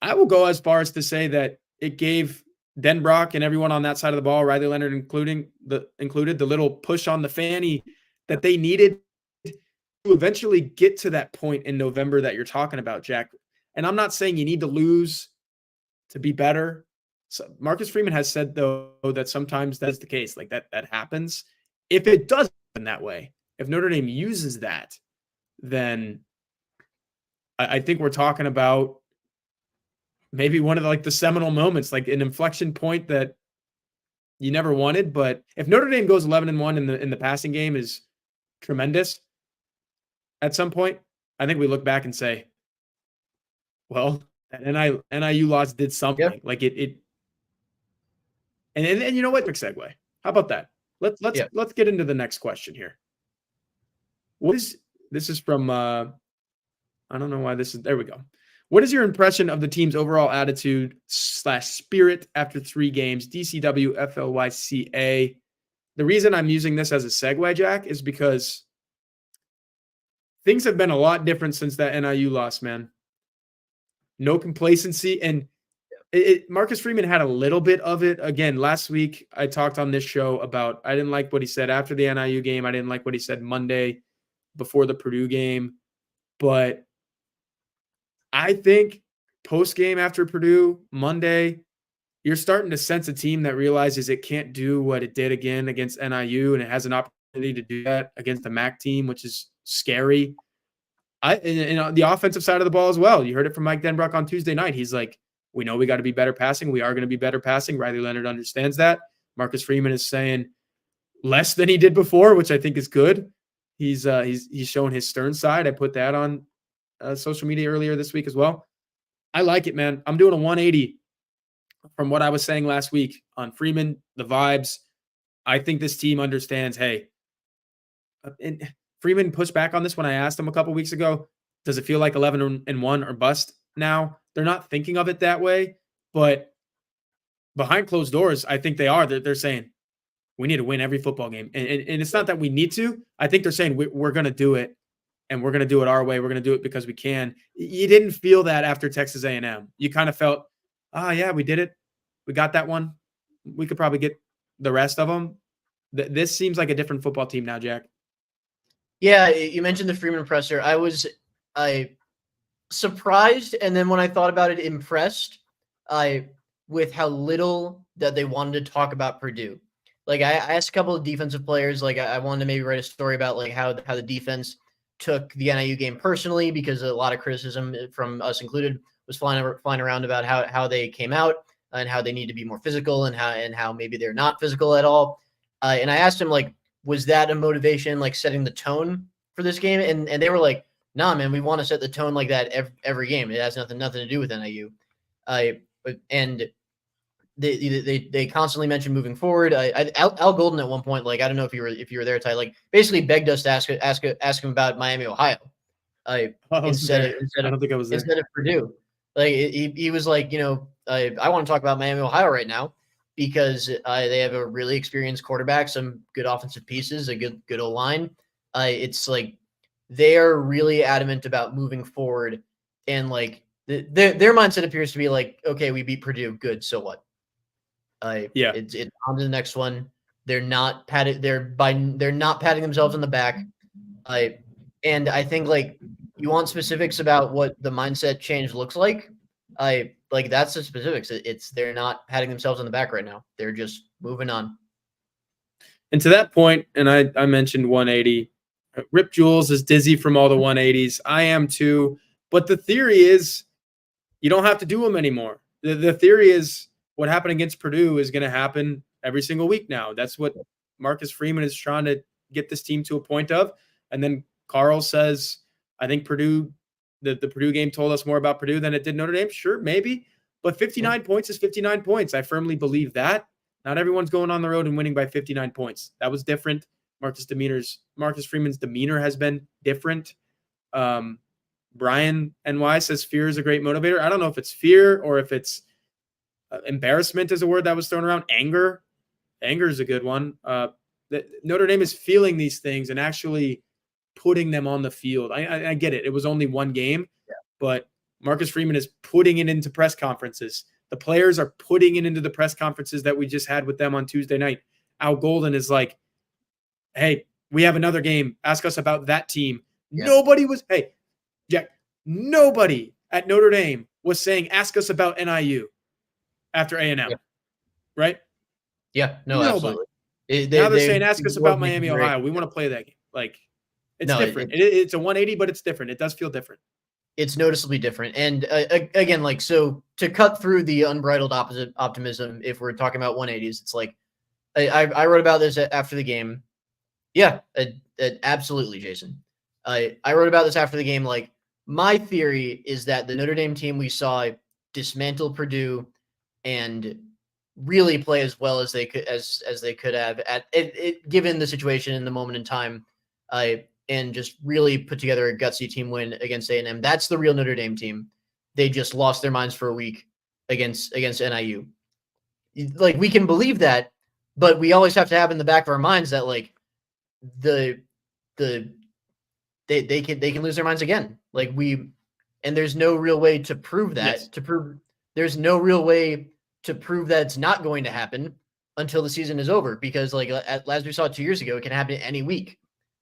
I will go as far as to say that it gave Denbrock and everyone on that side of the ball, Riley Leonard included, the little push on the fanny that they needed to eventually get to that point in November that you're talking about, Jack. And I'm not saying you need to lose to be better. So Marcus Freeman has said, though, that sometimes that's the case. Like that happens. If it does happen that way, if Notre Dame uses that, then I think we're talking about maybe one of the seminal moments, like an inflection point that you never wanted. But if Notre Dame goes 11-1 in the passing game is tremendous at some point, I think we look back and say, well, that NIU loss did something. Yep. Like it. And you know what? Quick segue. How about that? Let's get into the next question here. This is from I don't know why this is. There we go. What is your impression of the team's overall attitude / spirit after 3 games? DCW FLYCA. The reason I'm using this as a segue, Jack, is because things have been a lot different since that NIU loss, man. No complacency. And Marcus Freeman had a little bit of it. Again, last week I talked on this show about I didn't like what he said after the NIU game. I didn't like what he said Monday before the Purdue game. But I think post-game after Purdue, Monday, you're starting to sense a team that realizes it can't do what it did again against NIU, and it has an opportunity to do that against the MAC team, which is scary. And the offensive side of the ball as well. You heard it from Mike Denbrock on Tuesday night. He's like, we know we got to be better passing. We are going to be better passing. Riley Leonard understands that. Marcus Freeman is saying less than he did before, which I think is good. He's showing his stern side. I put that on social media earlier this week as well. I like it, man. I'm doing a 180 from what I was saying last week on Freeman, the vibes. I think this team understands, hey, and Freeman pushed back on this when I asked him a couple weeks ago, does it feel like 11-1 or bust now? They're not thinking of it that way, but behind closed doors, I think they are. They're saying, we need to win every football game. And it's not that we need to. I think they're saying we're going to do it. And we're going to do it our way. We're going to do it because we can. You didn't feel that after Texas A&M. You kind of felt, yeah, we did it. We got that one. We could probably get the rest of them. This seems like a different football team now, Jack. Yeah, you mentioned the Freeman presser. I was surprised, and then when I thought about it, impressed with how little that they wanted to talk about Purdue. Like I asked a couple of defensive players, like I wanted to maybe write a story about like how the defense took the NIU game personally, because a lot of criticism from us included was flying around about how they came out and how they need to be more physical and how maybe they're not physical at all. And I asked him, like, was that a motivation, like setting the tone for this game? And they were like, nah, man, we want to set the tone like that every game. It has nothing to do with NIU. And they constantly mention moving forward. Al Golden at one point, like, I don't know if you were there, Ty, like basically begged us to ask him about Miami, Ohio. Instead of Purdue. Like he was like, I want to talk about Miami, Ohio right now because they have a really experienced quarterback, some good offensive pieces, a good O-line. It's like they are really adamant about moving forward, and like their mindset appears to be like, okay, we beat Purdue, good, so what? Yeah. It's on to the next one. They're not patting themselves on the back. And I think like you want specifics about what the mindset change looks like. That's the specifics. They're not patting themselves on the back right now. They're just moving on. And to that point, and I mentioned 180. Rip Jules is dizzy from all the 180s. I am too. But the theory is you don't have to do them anymore. The theory is what happened against Purdue is going to happen every single week now. That's what Marcus Freeman is trying to get this team to a point of. And then Carl says, I think Purdue, the Purdue game told us more about Purdue than it did Notre Dame. Sure, maybe. But 59 points is 59 points. I firmly believe that. Not everyone's going on the road and winning by 59 points. That was different. Marcus Freeman's demeanor has been different. Brian NY says fear is a great motivator. I don't know if it's fear or if it's embarrassment is a word that was thrown around. Anger is a good one. Notre Dame is feeling these things and actually putting them on the field. I get it. It was only one game, but Marcus Freeman is putting it into press conferences. The players are putting it into the press conferences that we just had with them on Tuesday night. Al Golden is like, hey, we have another game. Ask us about that team. Yeah. Nobody at Notre Dame was saying, ask us about NIU after A&M, right? Yeah, no, nobody. Absolutely. Now they're saying, ask us about Miami, Ohio. We want to play that game. Like, it's different. It's a 180, but it's different. It does feel different. It's noticeably different. And again, like, so to cut through the unbridled optimism, if we're talking about 180s, it's like, I wrote about this after the game. Yeah, absolutely, Jason. I wrote about this after the game. Like, my theory is that the Notre Dame team we saw dismantle Purdue and really play as well as they could as they could have at it given the situation in the moment in time, and just really put together a gutsy team win against A&M. That's the real Notre Dame team. They just lost their minds for a week against NIU. Like, we can believe that, but we always have to have in the back of our minds that like they can lose their minds again. Like, and there's no real way to prove that. Yes. There's no real way to prove that it's not going to happen until the season is over, because like as we saw 2 years ago, it can happen any week.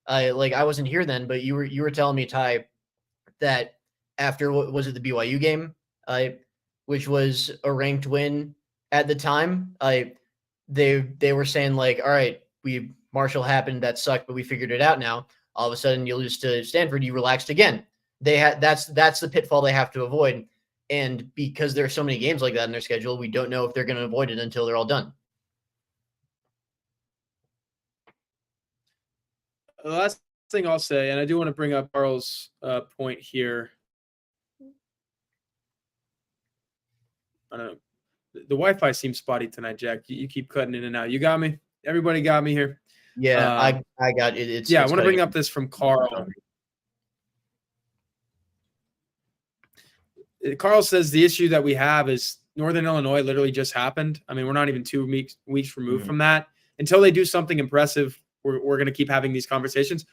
Like, I wasn't here then, but you were telling me, Ty, that after what was it, the BYU game, which was a ranked win at the time, they were saying like, all right, Marshall happened, that sucked, but we figured it out now. All of a sudden you lose to Stanford, you relaxed again. That's the pitfall they have to avoid. And because there are so many games like that in their schedule, we don't know if they're going to avoid it until they're all done. The last thing I'll say, and I do want to bring up Carl's point here. I don't know. The Wi-Fi seems spotty tonight, Jack. You keep cutting in and out. You got me? Everybody got me here? Yeah, I got it. I want to bring up this from Carl. Carl says the issue that we have is Northern Illinois literally just happened. I mean, we're not even 2 weeks removed from that. Until they do something impressive, we're going to keep having these conversations.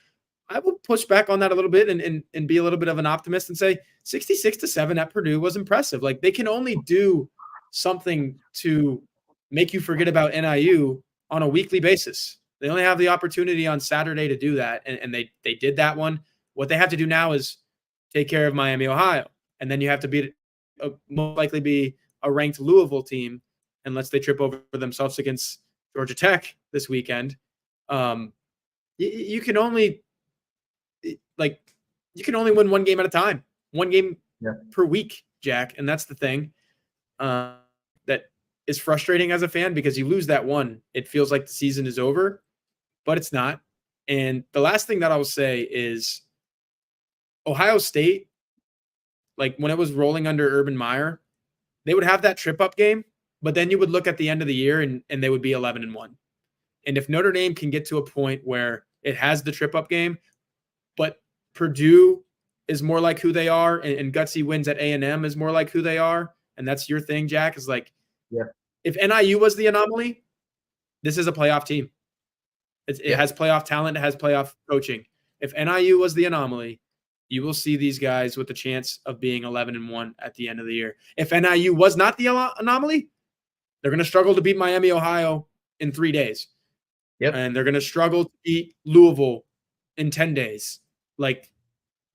I will push back on that a little bit and be a little bit of an optimist and say 66-7 at Purdue was impressive. Like, they can only do something to make you forget about NIU on a weekly basis. They only have the opportunity on Saturday to do that, and they did that one. What they have to do now is take care of Miami, Ohio, and then you have to most likely be a ranked Louisville team, unless they trip over themselves against Georgia Tech this weekend. You can only win one game at a time, one game per week, Jack, and that's the thing that is frustrating as a fan, because you lose that one, it feels like the season is over, but it's not. And the last thing that I will say is Ohio State, like when it was rolling under Urban Meyer, they would have that trip-up game, but then you would look at the end of the year and they would be 11-1. And if Notre Dame can get to a point where it has the trip-up game, but Purdue is more like who they are, and gutsy wins at A&M is more like who they are, and that's your thing, Jack, is like, if NIU was the anomaly, this is a playoff team. It has playoff talent. It has playoff coaching. If NIU was the anomaly, you will see these guys with a chance of being 11-1 at the end of the year. If NIU was not the anomaly, They're going to struggle to beat Miami, Ohio in 3 days. Yep. And they're going to struggle to beat Louisville in 10 days. Like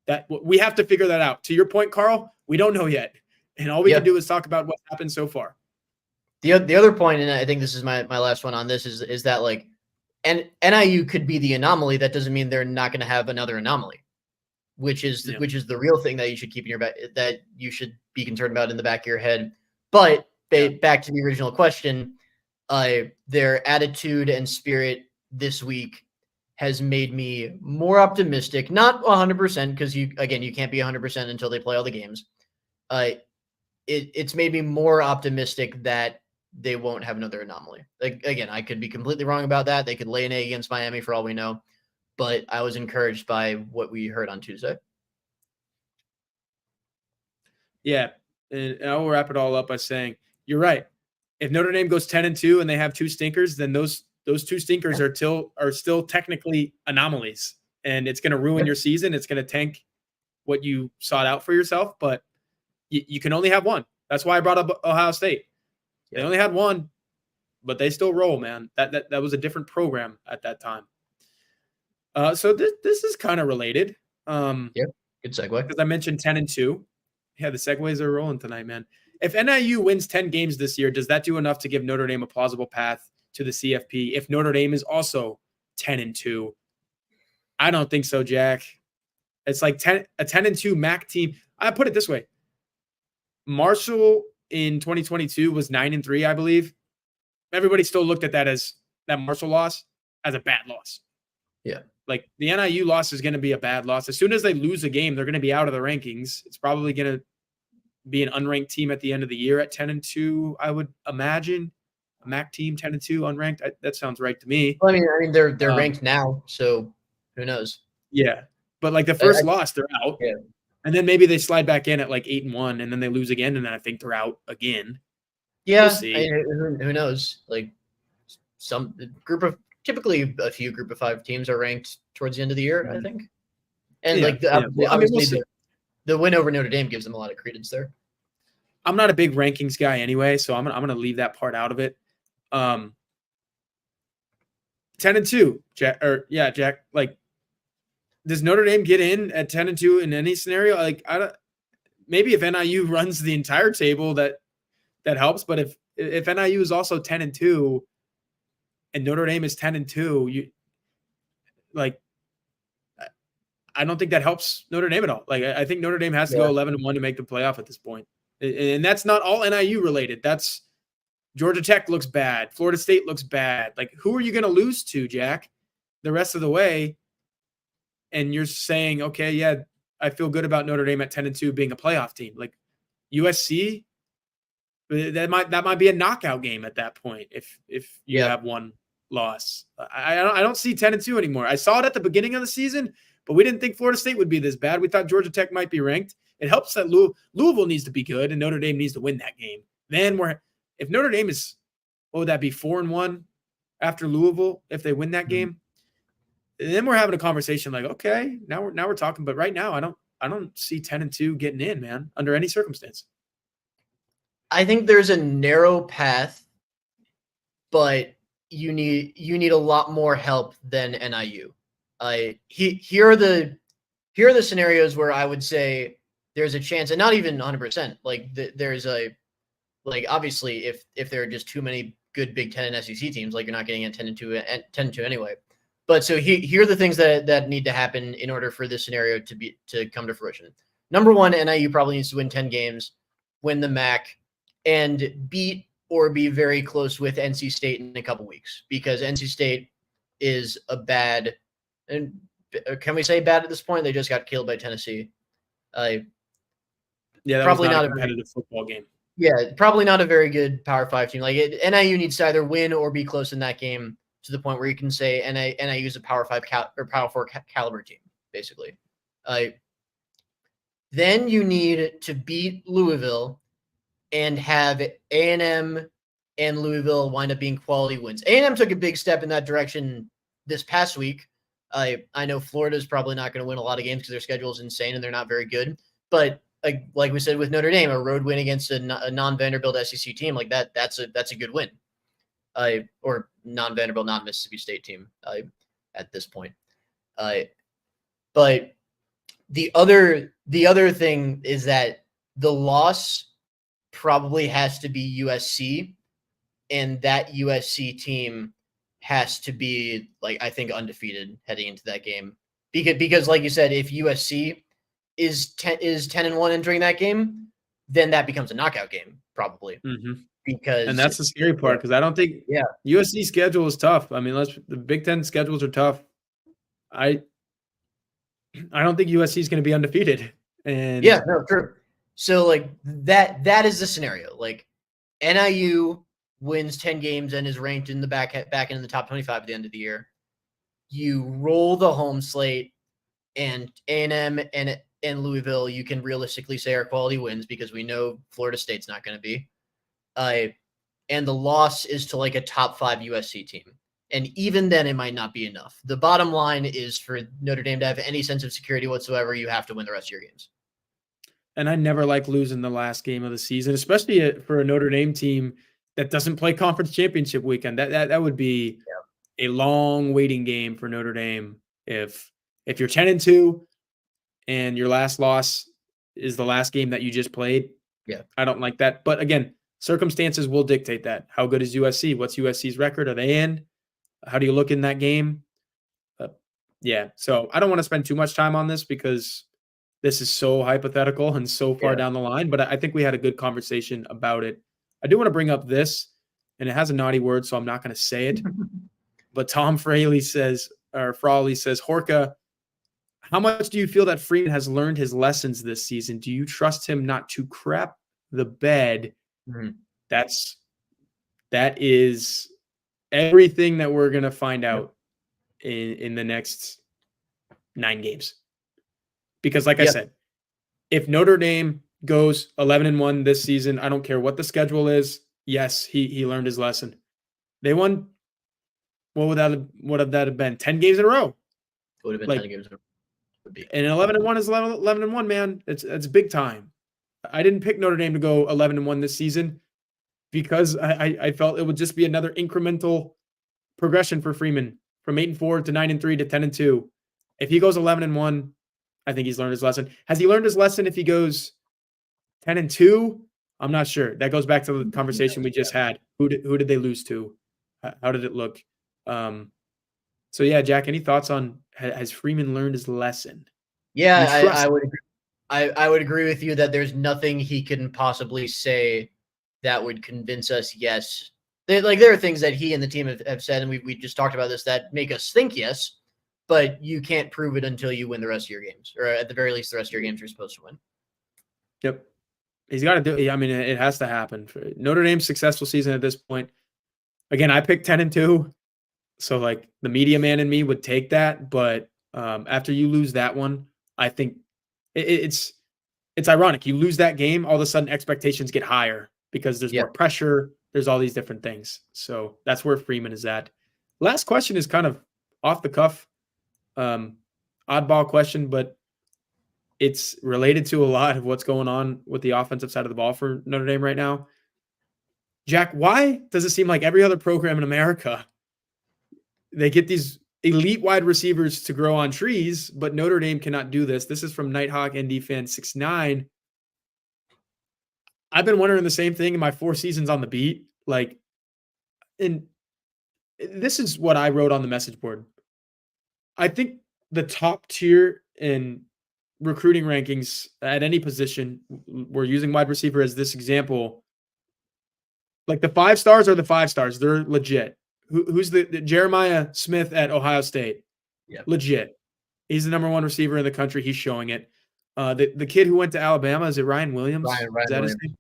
that, we have to figure that out. To your point, Carl, we don't know yet. And all we can do is talk about what happened so far. The other point, and I think this is my last one on this, is that like, and NIU could be the anomaly. That doesn't mean they're not going to have another anomaly, which is the real thing that you should keep in your back, that you should be concerned about in the back of your head. But back to the original question, their attitude and spirit this week has made me more optimistic. Not 100%, because you can't be 100% until they play all the games. It's made me more optimistic that they won't have another anomaly. Like, again, I could be completely wrong about that. They could lay an egg against Miami for all we know, but I was encouraged by what we heard on Tuesday. Yeah, and I will wrap it all up by saying you're right. If Notre Dame goes 10-2 and they have 2 stinkers, then those 2 stinkers are still technically anomalies, and it's going to ruin your season. It's going to tank what you sought out for yourself, but you can only have one. That's why I brought up Ohio State. They only had one, but they still roll, man. That was a different program at that time. So this is kind of related. Good segue. Because I mentioned 10-2. Yeah, the segues are rolling tonight, man. If NIU wins 10 games this year, does that do enough to give Notre Dame a plausible path to the CFP if Notre Dame is also 10-2? I don't think so, Jack. It's like a 10-2 MAC team. I put it this way. Marshall in 2022 was 9-3, I believe. Everybody still looked at that Marshall loss as a bad loss. Yeah. Like the NIU loss is going to be a bad loss. As soon as they lose a game, they're going to be out of the rankings. It's probably going to be an unranked team at the end of the year at 10-2, I would imagine. A MAC team 10-2 unranked. That sounds right to me. Well, I mean they're ranked now, so who knows? Yeah, but like the first loss, they're out. Yeah. And then maybe they slide back in at like 8-1, and then they lose again, and then I think they're out again. Yeah, we'll see. Who knows? Like typically a few group of 5 teams are ranked towards the end of the year, I think. And the win over Notre Dame gives them a lot of credence there. I'm not a big rankings guy anyway, so I'm gonna leave that part out of it. 10-2, Jack. Like, does Notre Dame get in at 10-2 in any scenario? Like, maybe if NIU runs the entire table, that helps. But if NIU is also 10-2 and Notre Dame is 10-2, I don't think that helps Notre Dame at all. Like, I think Notre Dame has to go 11-1 to make the playoff at this point. And that's not all NIU related. That's Georgia Tech looks bad. Florida State looks bad. Like, who are you going to lose to, Jack, the rest of the way? And you're saying, okay, yeah, I feel good about Notre Dame at 10-2 being a playoff team. Like USC, that might be a knockout game at that point if you have one loss. I don't see 10-2 anymore. I saw it at the beginning of the season, but we didn't think Florida State would be this bad. We thought Georgia Tech might be ranked. It helps that Louisville needs to be good and Notre Dame needs to win that game. Then if Notre Dame is, what would that be, 4-1 after Louisville if they win that game? Then we're having a conversation like, okay, now we're talking. But right now, I don't see 10-2 getting in, man, under any circumstance. I think there's a narrow path, but you need a lot more help than NIU. Here are the scenarios where I would say there's a chance, and not even 100%. Like obviously if there are just too many good Big Ten and SEC teams, like you're not getting at 10-2 anyway. But so here are the things that need to happen in order for this scenario to come to fruition. Number one, NIU probably needs to win 10 games, win the MAC, and beat or be very close with NC State in a couple weeks, because NC State is a bad, and can we say bad at this point? They just got killed by Tennessee. Yeah, that probably was not a competitive football game. Yeah, probably not a very good Power 5 team. Like NIU needs to either win or be close in that game to the point where you can say NIU is a Power 5 or Power 4 caliber team, basically. Then you need to beat Louisville and have A&M and Louisville wind up being quality wins. A&M took a big step in that direction this past week. I know Florida's probably not going to win a lot of games because their schedule is insane and they're not very good. But like we said with Notre Dame, a road win against a non-Vanderbilt SEC team like that, that's a good win. Or non-Vanderbilt, not Mississippi State team at this point. But the other thing is that the loss probably has to be USC, and that USC team has to be, like, I think, undefeated heading into that game. Because like you said, if USC is 10-1 entering that game, then that becomes a knockout game, probably. Mm-hmm. And that's the scary part, because I don't think USC schedule is tough. I mean, the Big Ten schedules are tough. I don't think USC is going to be undefeated. And true. So like that is the scenario. Like NIU wins 10 games and is ranked in the back end of the top 25 at the end of the year. You roll the home slate, and A&M and Louisville, you can realistically say are quality wins because we know Florida State's not going to be. And the loss is to like a top 5 USC team. And even then, it might not be enough. The bottom line is for Notre Dame to have any sense of security whatsoever, you have to win the rest of your games. And I never like losing the last game of the season, especially for a Notre Dame team that doesn't play conference championship weekend. That would be a long waiting game for Notre Dame. If you're 10-2 and your last loss is the last game that you just played, I don't like that. But again, circumstances will dictate that. How good is USC? What's USC's record? Are they in? How do you look in that game? So I don't want to spend too much time on this because this is so hypothetical and so far down the line, but I think we had a good conversation about it. I do want to bring up this, and it has a naughty word, so I'm not going to say it. But Tom Frawley says, Horka, how much do you feel that Freeman has learned his lessons this season? Do you trust him not to crap the bed? Mm-hmm. That is everything that we're going to find out in the next 9 games. Because like I said, if Notre Dame goes 11-1 this season, I don't care what the schedule is. Yes, he learned his lesson. They won. What would that have been? 10 games in a row. It would have been 10 games in a row. Would be. And 11-1 is 11-1, man. It's big time. I didn't pick Notre Dame to go 11-1 this season because I felt it would just be another incremental progression for Freeman from 8-4 to 9-3 to 10-2. If he goes 11-1, I think he's learned his lesson. Has he learned his lesson if he goes 10-2? I'm not sure. That goes back to the conversation we just had. Who did they lose to? How did it look? So yeah, Jack, any thoughts on has Freeman learned his lesson? Yeah, I would agree. I would agree with you that there's nothing he can possibly say that would convince us yes. There are things that he and the team have said, and we just talked about this, that make us think yes, but you can't prove it until you win the rest of your games, or at the very least, the rest of your games you're supposed to win. Yep. He's got to do it. I mean, it has to happen. For Notre Dame's successful season at this point. Again, I picked 10-2. So like the media man in me would take that. But after you lose that one, I think it's ironic. You lose that game, all of a sudden expectations get higher because there's more pressure. There's all these different things. So that's where Freeman is at. Last question is kind of off the cuff, oddball question, but it's related to a lot of what's going on with the offensive side of the ball for Notre Dame right now. Jack, why does it seem like every other program in America, they get these elite wide receivers to grow on trees, but Notre Dame cannot do this? This is from Nighthawk ND Fan 69. I've been wondering the same thing in my 4 seasons on the beat. Like, and this is what I wrote on the message board. I think the top tier in recruiting rankings at any position, we're using wide receiver as this example. Like the 5 stars are the 5 stars. They're legit. Who's the Jeremiah Smith at Ohio State? Yeah, legit. He's the number 1 receiver in the country. He's showing it. The kid who went to Alabama, is it Ryan Williams? Ryan is that Williams. his name?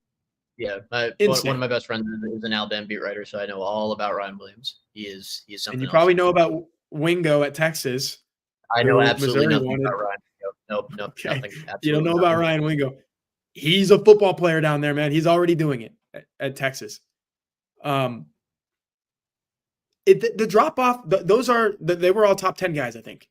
Yeah, one of my best friends is an Alabama beat writer, so I know all about Ryan Williams. He is something. And you probably know about Wingo at Texas. I know absolutely nothing about Ryan. Nope, okay. Nothing. You don't know about Ryan Wingo. He's a football player down there, man. He's already doing it at Texas. The drop off, they were all top 10 guys, I think.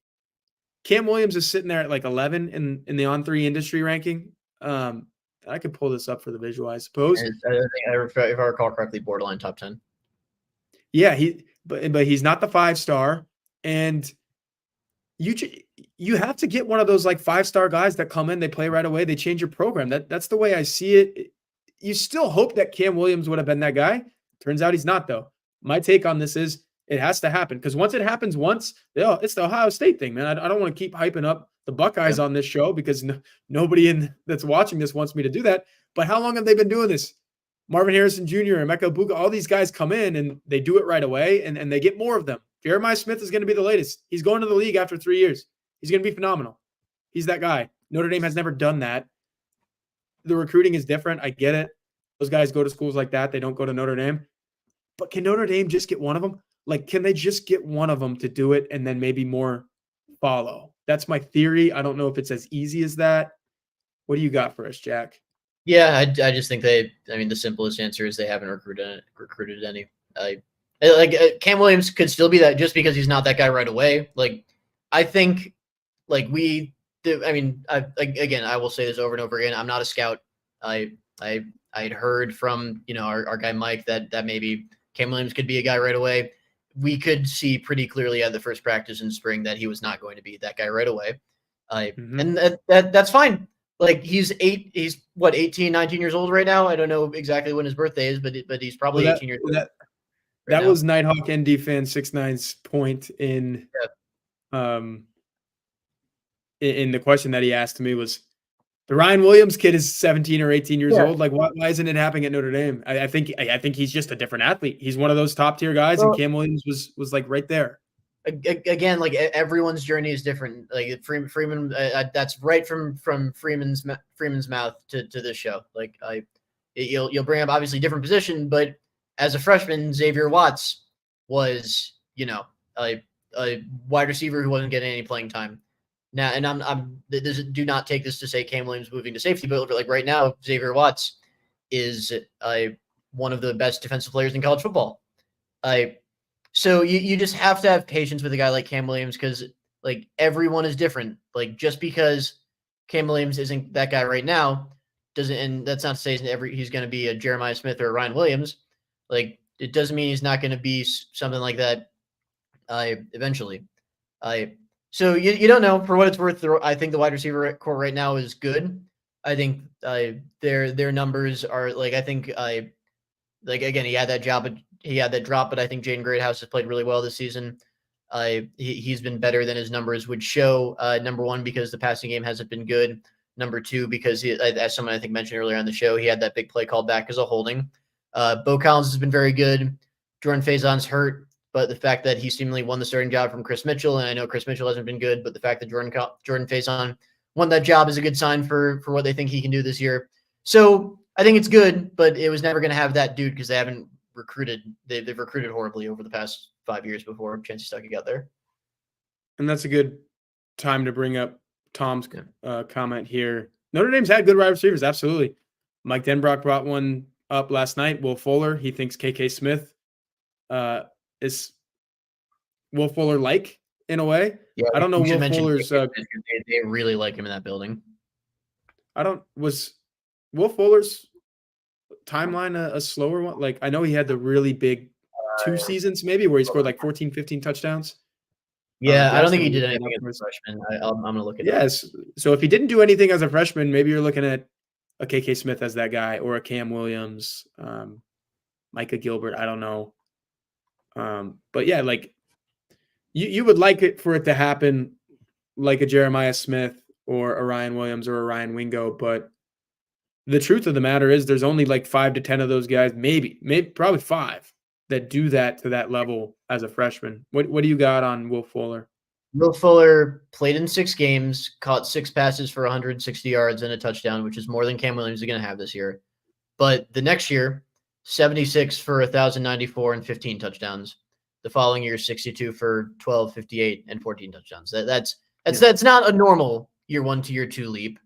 Cam Williams is sitting there at like 11 in the on 3 industry ranking. I could pull this up for the visual, I suppose. And I think, if I recall correctly, borderline top 10. Yeah, but he's not the 5-star, and you have to get one of those like 5-star guys that come in, they play right away, they change your program. That's the way I see it. You still hope that Cam Williams would have been that guy. Turns out he's not, though. My take on this is it has to happen, because once it happens once, it's the Ohio State thing, man. I don't want to keep hyping up the Buckeyes on this show because nobody that's watching this wants me to do that. But how long have they been doing this? Marvin Harrison Jr. and Emeka Bubacar, all these guys come in and they do it right away, and they get more of them. Jeremiah Smith is going to be the latest. He's going to the league after 3 years. He's going to be phenomenal. He's that guy. Notre Dame has never done that. The recruiting is different. I get it. Those guys go to schools like that. They don't go to Notre Dame. But can Notre Dame just get one of them? Like, can they just get one of them to do it and then maybe more follow? That's my theory. I don't know if it's as easy as that. What do you got for us, Jack? Yeah, I just think the simplest answer is they haven't recruited any. Cam Williams could still be that just because he's not that guy right away. Like, I think, like we do. I mean, again, I will say this over and over again. I'm not a scout. I'd heard from our guy Mike that maybe Cam Williams could be a guy right away. We could see pretty clearly at the first practice in spring that he was not going to be that guy right away. And that's fine. Like, he's 18, 19 years old right now. I don't know exactly when his birthday is, but he's probably 18 years old. That was Nighthawk ND fan 69's point in the question that he asked me was, the Ryan Williams kid is 17 or 18 years old. Like, why isn't it happening at Notre Dame? I think he's just a different athlete. He's one of those top tier guys, and Cam Williams was like right there. Again, like, everyone's journey is different. Like, Freeman, that's right from Freeman's mouth to this show. Like, you'll bring up obviously different position, but as a freshman, Xavier Watts was a wide receiver who wasn't getting any playing time. Now, and do not take this to say Cam Williams moving to safety, but like right now, Xavier Watts is one of the best defensive players in college football. So you just have to have patience with a guy like Cam Williams, because like everyone is different. Like, just because Cam Williams isn't that guy right now doesn't, and that's not to say he's going to be a Jeremiah Smith or a Ryan Williams. Like, it doesn't mean he's not going to be something like that eventually. So you don't know. For what it's worth, I think the wide receiver core right now is good. I think their numbers are like, I think again, he had that drop, but I think Jaden Greathouse has played really well this season. He's been better than his numbers would show. Number one, because the passing game hasn't been good. Number two, because as someone I think mentioned earlier on the show, he had that big play called back as a holding. Bo Collins has been very good. Jordan Faison's hurt. But the fact that he seemingly won the starting job from Chris Mitchell, and I know Chris Mitchell hasn't been good, but the fact that Jordan Faison won that job is a good sign for what they think he can do this year. So I think it's good, but it was never going to have that dude because they haven't recruited. They've recruited horribly over the past 5 years before Chancey Stuckey got there. And that's a good time to bring up Tom's comment here. Notre Dame's had good wide receivers, absolutely. Mike Denbrock brought one up last night. Will Fuller, he thinks KK Smith is Will Fuller like in a way. Yeah, I don't know. Will Fuller's they really like him in that building. Was Will Fuller's timeline a slower one? Like, I know he had the really big 2 seasons maybe where he scored like 14, 15 touchdowns. Yeah, I don't think he did anything as a freshman. I'm going to look at it. Yes. So if he didn't do anything as a freshman, maybe you're looking at a KK Smith as that guy, or a Cam Williams, Micah Gilbert. I don't know. But yeah, like you would like it for it to happen like a Jeremiah Smith or a Ryan Williams or a Ryan Wingo. But the truth of the matter is there's only like 5 to 10 of those guys, maybe probably 5 that do that to that level as a freshman. What do you got on Will Fuller? Will Fuller played in 6 games, caught 6 passes for 160 yards and a touchdown, which is more than Cam Williams is going to have this year. But the next year, 76 for 1,094 and 15 touchdowns. The following year, 62 for 1,258 and 14 touchdowns. That's not a normal year 1 to year 2 leap.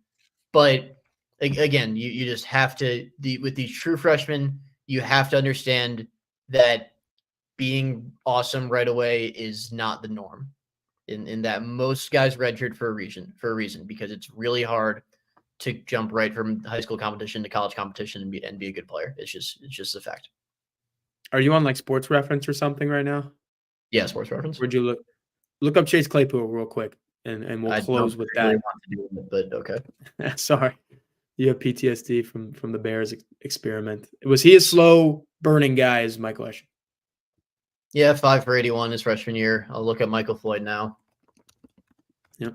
But again, you just have to, with these true freshmen, you have to understand that being awesome right away is not the norm. In that most guys redshirt for a reason, because it's really hard to jump right from high school competition to college competition and be a good player. It's just a fact. Are you on like Sports Reference or something right now? Yeah, Sports Reference. Where'd you look? Look up Chase Claypool real quick, and we'll close with that. Want to do it, but okay. Sorry, you have PTSD from the Bears experiment. Was he a slow burning guy? Is my question. Yeah, 5 for 81 his freshman year. I'll look at Michael Floyd now. Yep.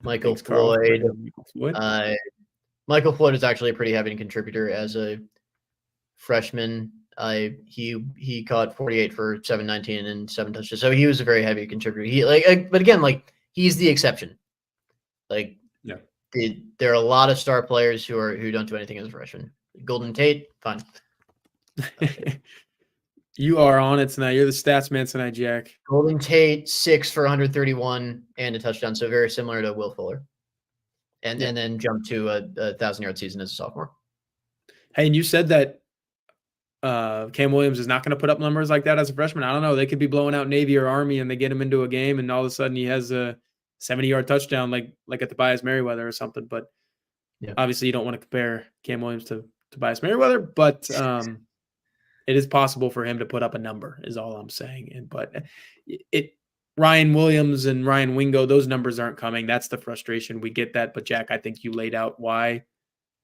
Michael Thanks, Carl. Floyd. Floyd. Michael Floyd is actually a pretty heavy contributor as a freshman. He caught 48 for 719 and 7 touchdowns. So he was a very heavy contributor. But again, like he's the exception. Like, yeah, there are a lot of star players who don't do anything as a freshman. Golden Tate, fine. You are on it tonight. You're the stats man tonight, Jack. Golden Tate, 6 for 131 and a touchdown. So very similar to Will Fuller. And then jumped to a 1,000-yard season as a sophomore. Hey, and you said that Cam Williams is not going to put up numbers like that as a freshman. I don't know. They could be blowing out Navy or Army and they get him into a game and all of a sudden he has a 70-yard touchdown like at Tobias Merriweather or something. But obviously you don't want to compare Cam Williams to Tobias Merriweather, but it is possible for him to put up a number is all I'm saying. But Ryan Williams and Ryan Wingo, those numbers aren't coming. That's the frustration. We get that. But Jack, I think you laid out why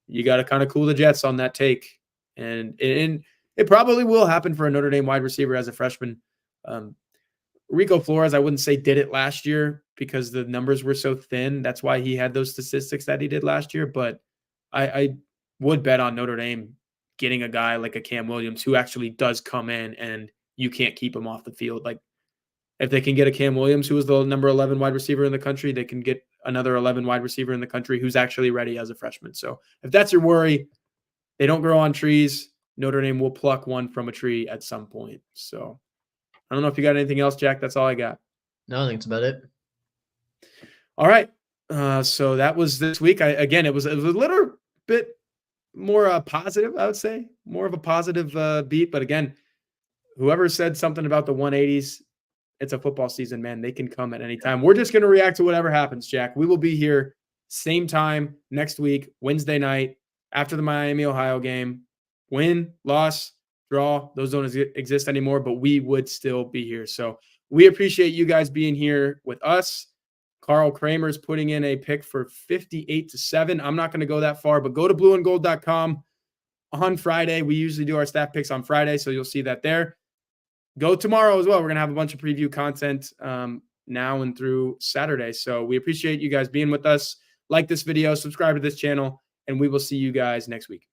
you got to kind of cool the jets on that take. And it probably will happen for a Notre Dame wide receiver as a freshman. Rico Flores, I wouldn't say did it last year because the numbers were so thin. That's why he had those statistics that he did last year. But I would bet on Notre Dame getting a guy like a Cam Williams who actually does come in and you can't keep him off the field. Like if they can get a Cam Williams, who is the number 11 wide receiver in the country, they can get another 11 wide receiver in the country who's actually ready as a freshman. So if that's your worry, they don't grow on trees. Notre Dame will pluck one from a tree at some point. So I don't know if you got anything else, Jack. That's all I got. No, I think that's about it. All right. So that was this week. It was a little bit more positive, I would say. More of a positive beat. But again, whoever said something about the 180s, it's a football season, man. They can come at any time. We're just going to react to whatever happens, Jack. We will be here same time next week, Wednesday night, after the Miami, Ohio game. Win, loss, draw, those don't exist anymore, but we would still be here. So we appreciate you guys being here with us. Carl Kramer's putting in a pick for 58-7. I'm not going to go that far, but go to blueandgold.com on Friday. We usually do our staff picks on Friday, so you'll see that there. Go tomorrow as well. We're going to have a bunch of preview content now and through Saturday. So we appreciate you guys being with us. Like this video, subscribe to this channel, and we will see you guys next week.